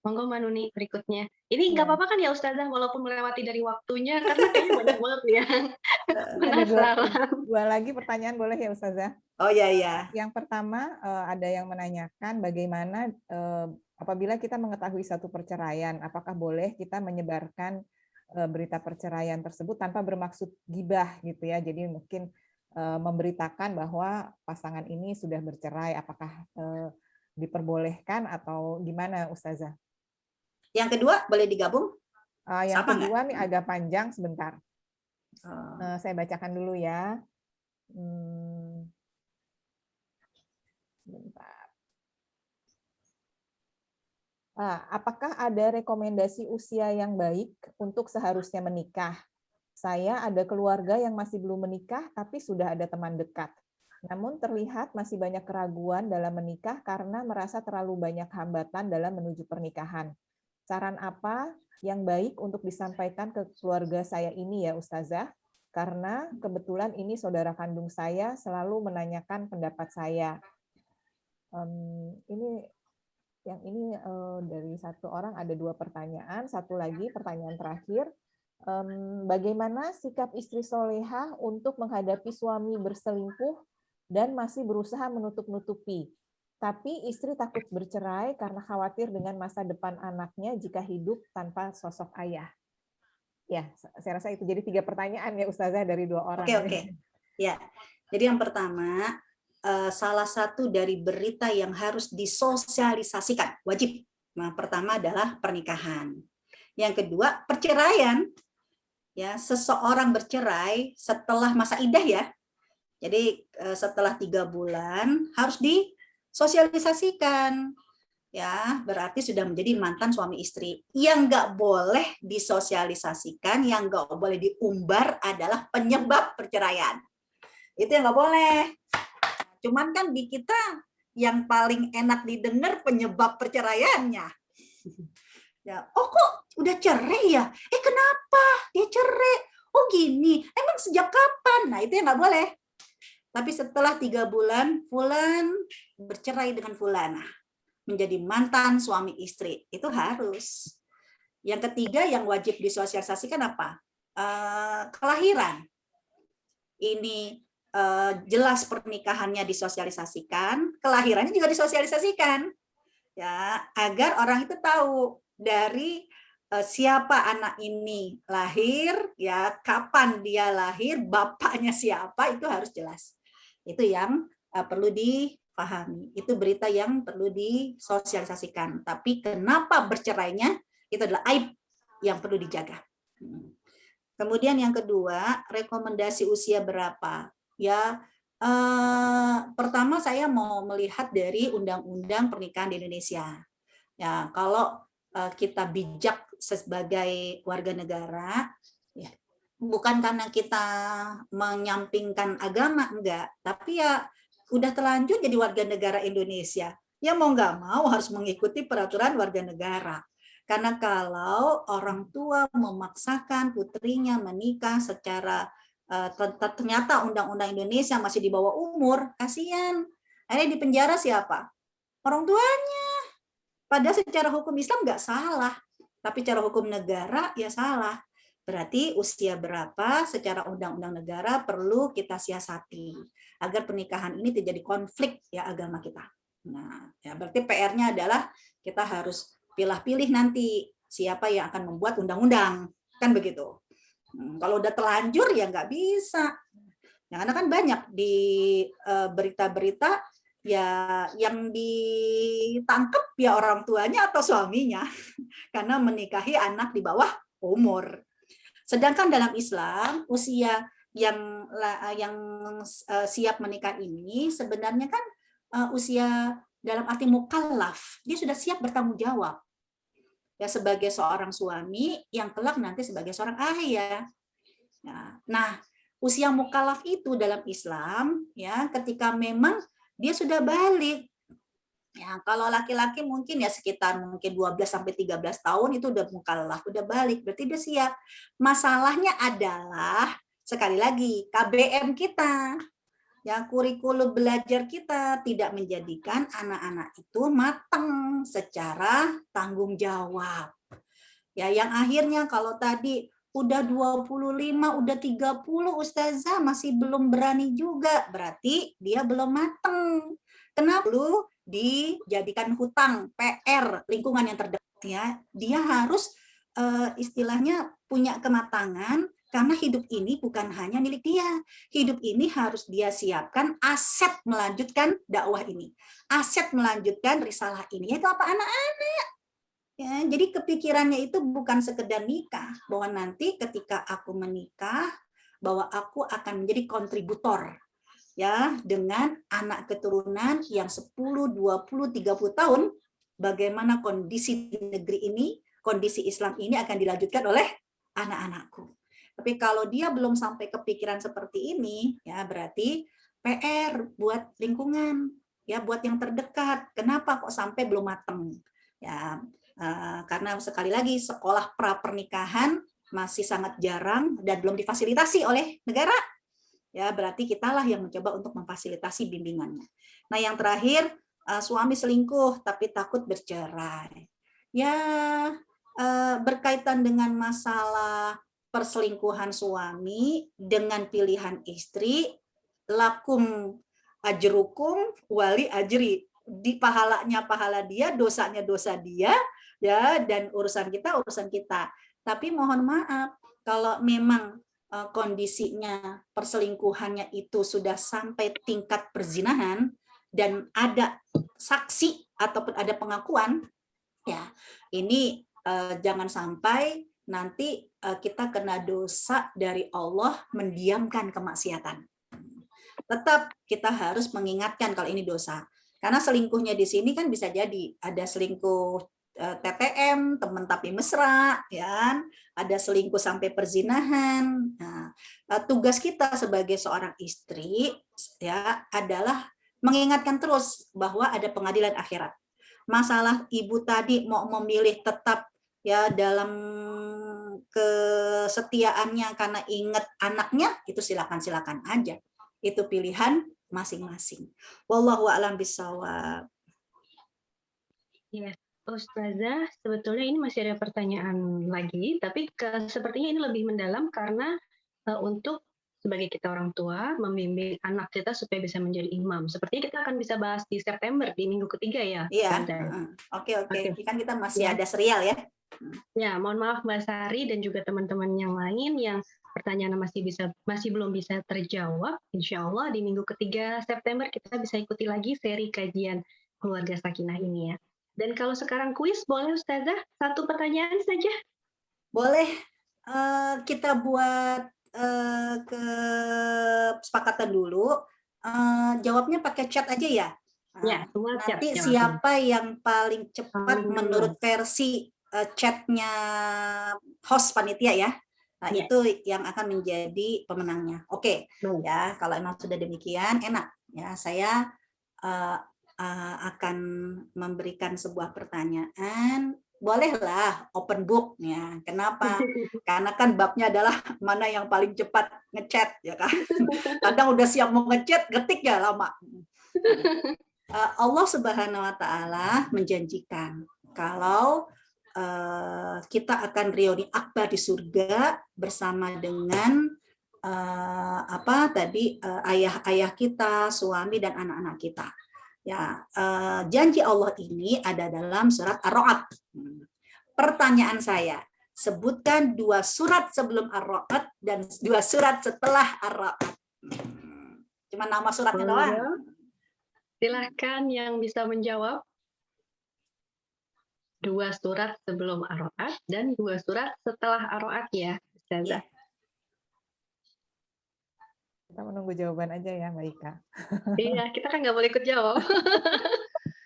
Monggo Mbak Nuni berikutnya. Ini nggak apa-apa kan ya Ustazah walaupun melewati dari waktunya karena kayaknya banyak banget ya. Ada dua lagi pertanyaan boleh ya Ustazah? Oh ya. Yang pertama ada yang menanyakan bagaimana apabila kita mengetahui satu perceraian, apakah boleh kita menyebarkan berita perceraian tersebut tanpa bermaksud gibah gitu ya? Jadi mungkin memberitakan bahwa pasangan ini sudah bercerai, apakah diperbolehkan atau gimana Ustazah? Yang kedua boleh digabung? Yang kedua nih agak panjang sebentar. Saya bacakan dulu ya. Sebentar. Apakah ada rekomendasi usia yang baik untuk seharusnya menikah? Saya ada keluarga yang masih belum menikah, tapi sudah ada teman dekat. Namun terlihat masih banyak keraguan dalam menikah karena merasa terlalu banyak hambatan dalam menuju pernikahan. Saran apa yang baik untuk disampaikan ke keluarga saya ini ya Ustazah? Karena kebetulan ini saudara kandung saya selalu menanyakan pendapat saya. Ini dari satu orang ada 2 pertanyaan. Satu lagi pertanyaan terakhir. Bagaimana sikap istri solehah untuk menghadapi suami berselingkuh dan masih berusaha menutup-nutupi? Tapi istri takut bercerai karena khawatir dengan masa depan anaknya jika hidup tanpa sosok ayah. Ya, saya rasa itu jadi 3 pertanyaan ya Ustazah dari 2 orang. Oke. Ya, jadi yang pertama, salah satu dari berita yang harus disosialisasikan, wajib. Nah, pertama adalah pernikahan. Yang kedua, perceraian. Ya, seseorang bercerai setelah masa iddah ya. Jadi setelah 3 bulan harus disosialisasikan. Ya, berarti sudah menjadi mantan suami istri. Yang nggak boleh disosialisasikan, yang nggak boleh diumbar adalah penyebab perceraian. Itu yang nggak boleh. Cuman kan di kita yang paling enak didengar penyebab perceraiannya. Ya, oh kok udah cerai ya? Kenapa dia cerai? Oh gini, emang sejak kapan? Nah itu yang nggak boleh. Tapi setelah 3 bulan, Fulan bercerai dengan Fulana, menjadi mantan suami istri, itu harus. Yang ketiga yang wajib disosialisasikan apa? Kelahiran. Ini jelas pernikahannya disosialisasikan, kelahirannya juga disosialisasikan, ya agar orang itu tahu dari siapa anak ini lahir, ya kapan dia lahir, bapaknya siapa, itu harus jelas. Itu yang perlu dipahami. Itu berita yang perlu disosialisasikan. Tapi kenapa bercerainya itu adalah aib yang perlu dijaga. Kemudian yang kedua, rekomendasi usia berapa? Ya, pertama saya mau melihat dari undang-undang pernikahan di Indonesia. Ya, kalau kita bijak sebagai warga negara, ya, bukan karena kita menyampingkan agama, enggak, tapi ya udah terlanjur jadi warga negara Indonesia. Ya mau nggak mau harus mengikuti peraturan warga negara. Karena kalau orang tua memaksakan putrinya menikah secara ternyata undang-undang Indonesia masih di bawah umur, kasihan. Akhirnya di penjara siapa? Orang tuanya. Padahal secara hukum Islam nggak salah, tapi cara hukum negara ya salah. Berarti usia berapa secara undang-undang negara perlu kita siasati agar pernikahan ini terjadi konflik ya agama kita. Nah, ya berarti PR-nya adalah kita harus pilih-pilih nanti siapa yang akan membuat undang-undang, kan begitu. Kalau udah terlanjur ya nggak bisa. Yang karena kan banyak di berita-berita ya yang ditangkap ya orang tuanya atau suaminya karena menikahi anak di bawah umur. Sedangkan dalam Islam usia yang siap menikah ini sebenarnya kan usia dalam arti mukallaf, dia sudah siap bertanggung jawab. Ya sebagai seorang suami yang kelak nanti sebagai seorang ayah. Nah, usia mukallaf itu dalam Islam ya ketika memang dia sudah balik. Ya, kalau laki-laki mungkin ya sekitar mungkin 12 sampai 13 tahun itu udah mukallaf, udah balik, berarti dia siap. Masalahnya adalah sekali lagi KBM kita. Ya, kurikulum belajar kita tidak menjadikan anak-anak itu matang secara tanggung jawab. Ya, yang akhirnya kalau tadi udah 25, udah 30 Ustazah masih belum berani juga, berarti dia belum matang. Kenapa? Lu dijadikan hutang PR lingkungan yang terdekat ya. Dia harus istilahnya punya kematangan. Karena hidup ini bukan hanya milik dia. Hidup ini harus dia siapkan aset melanjutkan dakwah ini. Aset melanjutkan risalah ini. Yaitu apa? Anak-anak. Ya, jadi kepikirannya itu bukan sekedar nikah. Bahwa nanti ketika aku menikah, bahwa aku akan menjadi kontributor. ya dengan anak keturunan yang 10, 20, 30 tahun, bagaimana kondisi di negeri ini, kondisi Islam ini akan dilanjutkan oleh anak-anakku. Tapi kalau dia belum sampai kepikiran seperti ini, ya berarti PR buat lingkungan, ya buat yang terdekat. Kenapa kok sampai belum matang? Ya, karena sekali lagi sekolah pra pernikahan masih sangat jarang dan belum difasilitasi oleh negara. Ya, berarti kitalah yang mencoba untuk memfasilitasi bimbingannya. Nah, yang terakhir, suami selingkuh tapi takut bercerai. Ya, berkaitan dengan masalah perselingkuhan suami dengan pilihan istri, lakum ajrukum wali ajri, di pahalanya pahala dia, dosanya dosa dia, ya, dan urusan kita. Tapi mohon maaf, kalau memang kondisinya perselingkuhannya itu sudah sampai tingkat perzinahan dan ada saksi ataupun ada pengakuan, ya ini jangan sampai nanti kita kena dosa dari Allah mendiamkan kemaksiatan. Tetap kita harus mengingatkan kalau ini dosa. Karena selingkuhnya di sini kan bisa jadi ada selingkuh TTM, teman tapi mesra, ya, ada selingkuh sampai perzinahan. Nah, tugas kita sebagai seorang istri, ya, adalah mengingatkan terus bahwa ada pengadilan akhirat. Masalah ibu tadi mau memilih tetap, ya, dalam kesetiaannya karena ingat anaknya, itu silakan aja. Itu pilihan masing-masing. Wallahu a'lam bishawab. Ya, Ustazah, sebetulnya ini masih ada pertanyaan lagi, tapi sepertinya ini lebih mendalam karena untuk sebagai kita orang tua membimbing anak kita supaya bisa menjadi imam. Sepertinya kita akan bisa bahas di September di minggu ketiga ya. Iya. Oke. Kan kita masih ada serial ya. Ya, mohon maaf Mbak Sari dan juga teman-teman yang lain yang pertanyaan masih belum bisa terjawab. Insya Allah di minggu ketiga September kita bisa ikuti lagi seri kajian keluarga sakinah ini ya. Dan kalau sekarang kuis, boleh Ustazah satu pertanyaan saja? Boleh. Kita buat kesepakatan dulu. Jawabnya pakai chat aja ya. Ya, semua chat. Nanti siapa yang paling cepat menurut versi chatnya host panitia ya. Nah, itu yang akan menjadi pemenangnya. Oke. Ya, kalau emang sudah demikian enak ya. Saya akan memberikan sebuah pertanyaan, bolehlah open book ya. Kenapa? Karena kan babnya adalah mana yang paling cepat ngechat ya kan. Kadang udah siap mau ngechat, ngetik ya lama. Allah Subhanahu wa taala menjanjikan kalau kita akan reuni akbar di surga bersama dengan ayah-ayah kita, suami dan anak-anak kita. Ya, janji Allah ini ada dalam surat Ar-Ra'd. Pertanyaan saya, sebutkan 2 surat sebelum Ar-Ra'd dan 2 surat setelah Ar-Ra'd. Cuma nama suratnya doang. Silahkan yang bisa menjawab. 2 surat sebelum Ar-Ra'd dan 2 surat setelah Ar-Ra'd ya, Ustazah. Kita menunggu jawaban aja ya, Mbak Ika. Iya, kita kan nggak boleh ikut jawab.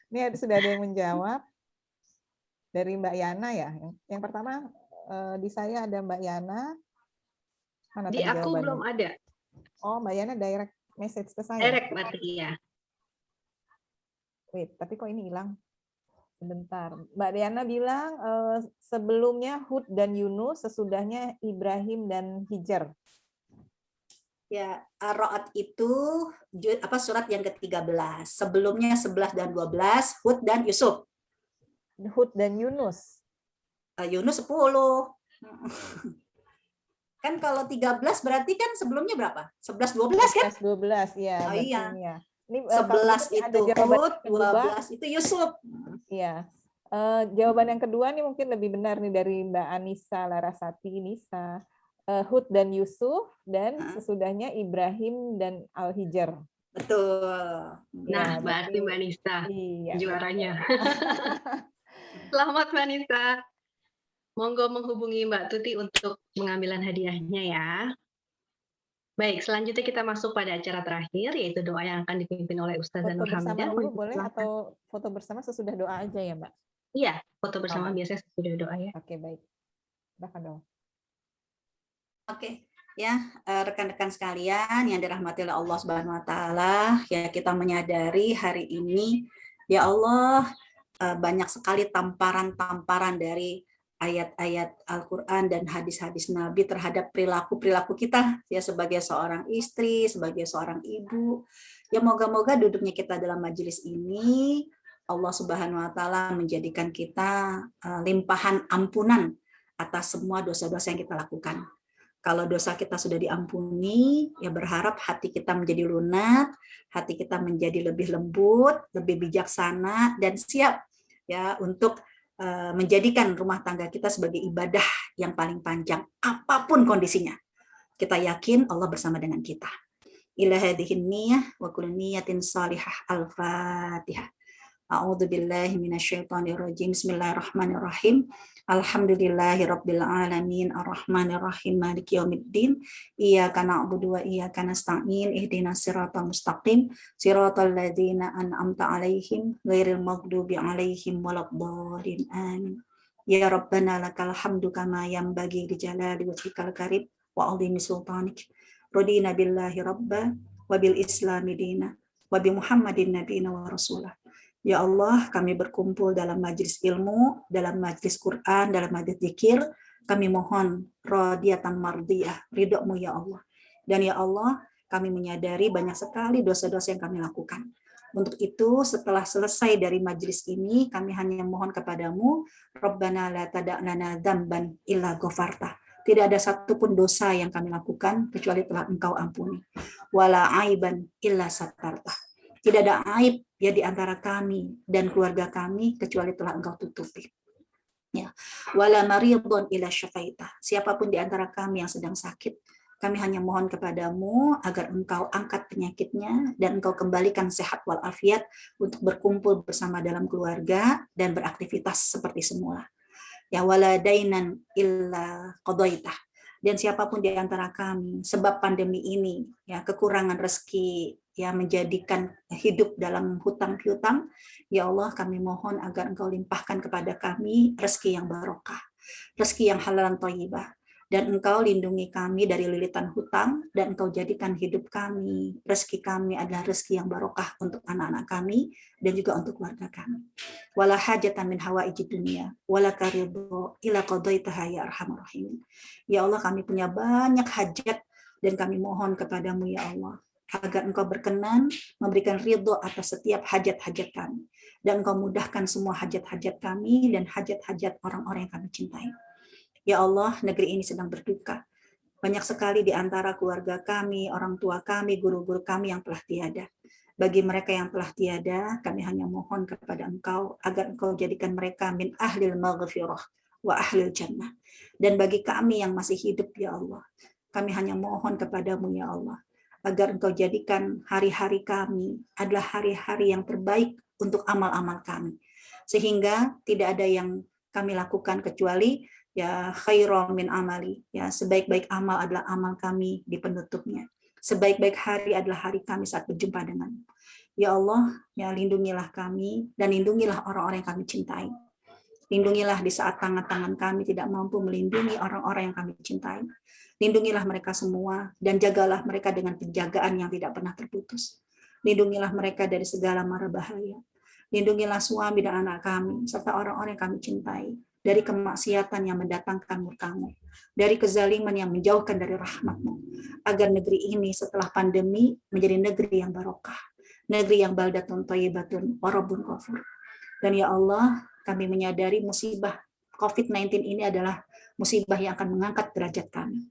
Ini sudah ada yang menjawab dari Mbak Yana ya. Yang pertama di saya ada Mbak Yana. Mana di tadi aku jawabannya? belum ada. Oh, Mbak Yana direct message ke saya. Direct berarti ya. Wait, tapi kok ini hilang? Sebentar. Mbak Yana bilang sebelumnya Hud dan Yunus, sesudahnya Ibrahim dan Hijr. Ya, Ar-Ra'd itu surat yang ke-13. Sebelumnya 11 dan 12, Hud dan Yusuf. Hud dan Yunus. Yunus 10. Kan kalau 13 berarti kan sebelumnya berapa? 11 12 kan? 11 12 ya. Oh iya. Ya. Ini 11 itu Hud, 12 itu Yusuf. Iya. Jawaban yang kedua nih mungkin lebih benar nih dari Mbak Anissa Larasati Nisa. Hud dan Yusuf dan sesudahnya Ibrahim dan Al-Hijr. Betul. Nah, Ya, berarti Mbak Nisa juaranya. Selamat Mbak Nisa. Monggo menghubungi Mbak Tuti untuk pengambilan hadiahnya ya. Baik, selanjutnya kita masuk pada acara terakhir, yaitu doa yang akan dipimpin oleh Ustazah Foto bersama Nurhamidah. dulu boleh Silakan. atau foto bersama sesudah doa aja ya, Mbak? Iya, foto bersama Oh, biasanya sudah doa ya. Oke, baik. Silakan dong. Oke, ya rekan-rekan sekalian yang dirahmati oleh Allah Subhanahu wa taala, ya kita menyadari hari ini ya Allah banyak sekali tamparan-tamparan dari ayat-ayat Al-Qur'an dan hadis-hadis Nabi terhadap perilaku-perilaku kita ya sebagai seorang istri, sebagai seorang ibu. Ya moga-moga duduknya kita dalam majelis ini Allah Subhanahu wa taala menjadikan kita limpahan ampunan atas semua dosa-dosa yang kita lakukan. Kalau dosa kita sudah diampuni, ya berharap hati kita menjadi lunak, hati kita menjadi lebih lembut, lebih bijaksana, dan siap ya untuk menjadikan rumah tangga kita sebagai ibadah yang paling panjang, apapun kondisinya. Kita yakin Allah bersama dengan kita. Ila hadhihin niyah wa kullu niyatin salihah. Al-Fatihah. A'udzu billahi minasyaitonir rajim. Bismillahirrahmanirrahim. Alhamdulillahirabbil alamin arrahmanir rahim maliki yaumiddin. Iyyaka na'budu wa iyyaka nasta'in. Ihdinas siratal mustaqim. Siratal ladzina an'amta 'alaihim ghairil maghdubi 'alaihim waladdallin. Amin. Ya Rabbana lakal hamdu kama yanbaghi li jalali wajhikal karim wa 'azimi sultanik. Radina billahi rabba wa bil islami dina wa bi Muhammadin nabiyina wa rasulah. Ya Allah, kami berkumpul dalam majlis ilmu, dalam majlis Quran, dalam majlis zikir. Kami mohon radiyatan mardiyah, ridho-Mu ya Allah. Dan ya Allah, kami menyadari banyak sekali dosa-dosa yang kami lakukan. Untuk itu, setelah selesai dari majlis ini, kami hanya mohon kepadamu, Rabbana la tada'lana dzamban illa ghafarta. Tidak ada satupun dosa yang kami lakukan, kecuali telah Engkau ampuni. Wala aiban illa satarta. Tidak ada aib ya di antara kami dan keluarga kami kecuali telah Engkau tutupi. Ya. Wala maridun ila syafaita. Siapapun di antara kami yang sedang sakit, kami hanya mohon kepadamu agar Engkau angkat penyakitnya dan Engkau kembalikan sehat walafiat untuk berkumpul bersama dalam keluarga dan beraktivitas seperti semula. Ya wala dainan illa qadaitah. Dan siapapun di antara kami sebab pandemi ini ya kekurangan rezeki ya menjadikan hidup dalam hutang piutang, ya Allah kami mohon agar Engkau limpahkan kepada kami rezeki yang barokah, rezeki yang halal dan thayyibah, dan Engkau lindungi kami dari lilitan hutang, dan Engkau jadikan hidup kami, rezeki kami adalah rezeki yang barokah untuk anak-anak kami dan juga untuk keluarga kami. Wala hajatan min hawaijid dunya wala karidho ila qadaitaha ya arhamar rahimin. Ya Allah, kami punya banyak hajat dan kami mohon kepadamu ya Allah agar Engkau berkenan memberikan ridho atas setiap hajat-hajat kami, dan Engkau mudahkan semua hajat-hajat kami dan hajat-hajat orang-orang yang kami cintai. Ya Allah, negeri ini sedang berduka. Banyak sekali di antara keluarga kami, orang tua kami, guru-guru kami yang telah tiada. Bagi mereka yang telah tiada, kami hanya mohon kepada Engkau agar Engkau jadikan mereka min ahlil maghfirah wa ahlil jannah. Dan bagi kami yang masih hidup ya Allah, kami hanya mohon kepadamu ya Allah agar Engkau jadikan hari-hari kami adalah hari-hari yang terbaik untuk amal-amal kami. Sehingga tidak ada yang kami lakukan kecuali ya khairum min amali, ya sebaik-baik amal adalah amal kami di penutupnya. Sebaik-baik hari adalah hari kami saat berjumpa denganmu. Ya Allah, ya lindungilah kami dan lindungilah orang-orang yang kami cintai. Lindungilah di saat tangan-tangan kami tidak mampu melindungi orang-orang yang kami cintai. Lindungilah mereka semua dan jagalah mereka dengan penjagaan yang tidak pernah terputus. Lindungilah mereka dari segala mara bahaya. Lindungilah suami dan anak kami serta orang-orang yang kami cintai dari kemaksiatan yang mendatangkan murka-Mu, dari kezaliman yang menjauhkan dari rahmat-Mu, agar negeri ini setelah pandemi menjadi negeri yang barokah, negeri yang baldatun thayyibatun wa rabbun ghafur. Dan ya Allah, kami menyadari musibah COVID-19 ini adalah musibah yang akan mengangkat derajat kami.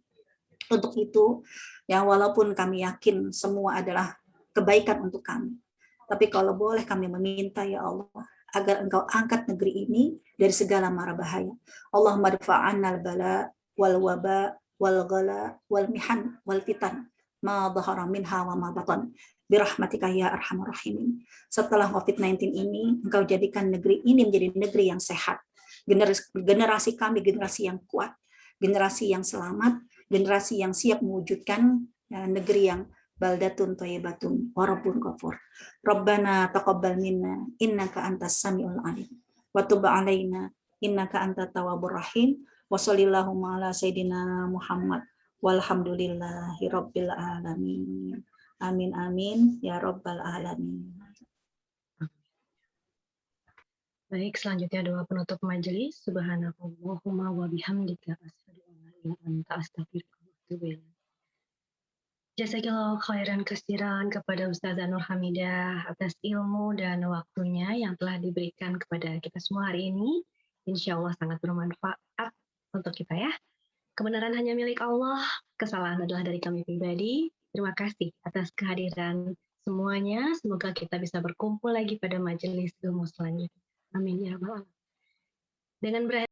Untuk itu, ya walaupun kami yakin semua adalah kebaikan untuk kami, tapi kalau boleh kami meminta ya Allah, agar Engkau angkat negeri ini dari segala mara bahaya. Allahumma dfa'annal bala wal waba wal ghala wal mihan wal fitan ma dhahara minha wa ma batan birahmatika ya arhamar rahimin. Setelah COVID-19 ini, Engkau jadikan negeri ini menjadi negeri yang sehat. Generasi kami generasi yang kuat, generasi yang selamat, generasi yang siap mewujudkan ya, negeri yang baldatun thayyibatun wa rabbun ghafur. Rabbana taqabbal minna innaka antas samiul alim wa tub alaina innaka antat tawwabur rahim. Wa sallallahu ala sayyidina Muhammad walhamdulillahi rabbil alamin. Amin amin ya rabbal alamin. Baik, selanjutnya doa penutup majelis. Subhanakallahumma wa bihamdika asyhadu an la ilaha illa anta astaghfiruka wa atubu ilaik. Jazakallahu khairan kasiran kepada Ustazah Nur Hamidah atas ilmu dan waktunya yang telah diberikan kepada kita semua hari ini. Insya Allah sangat bermanfaat untuk kita ya. Kebenaran hanya milik Allah, kesalahan adalah dari kami pribadi. Terima kasih atas kehadiran semuanya. Semoga kita bisa berkumpul lagi pada majelis ilmu selanjutnya. Amin ya rabbal alamin. Dengan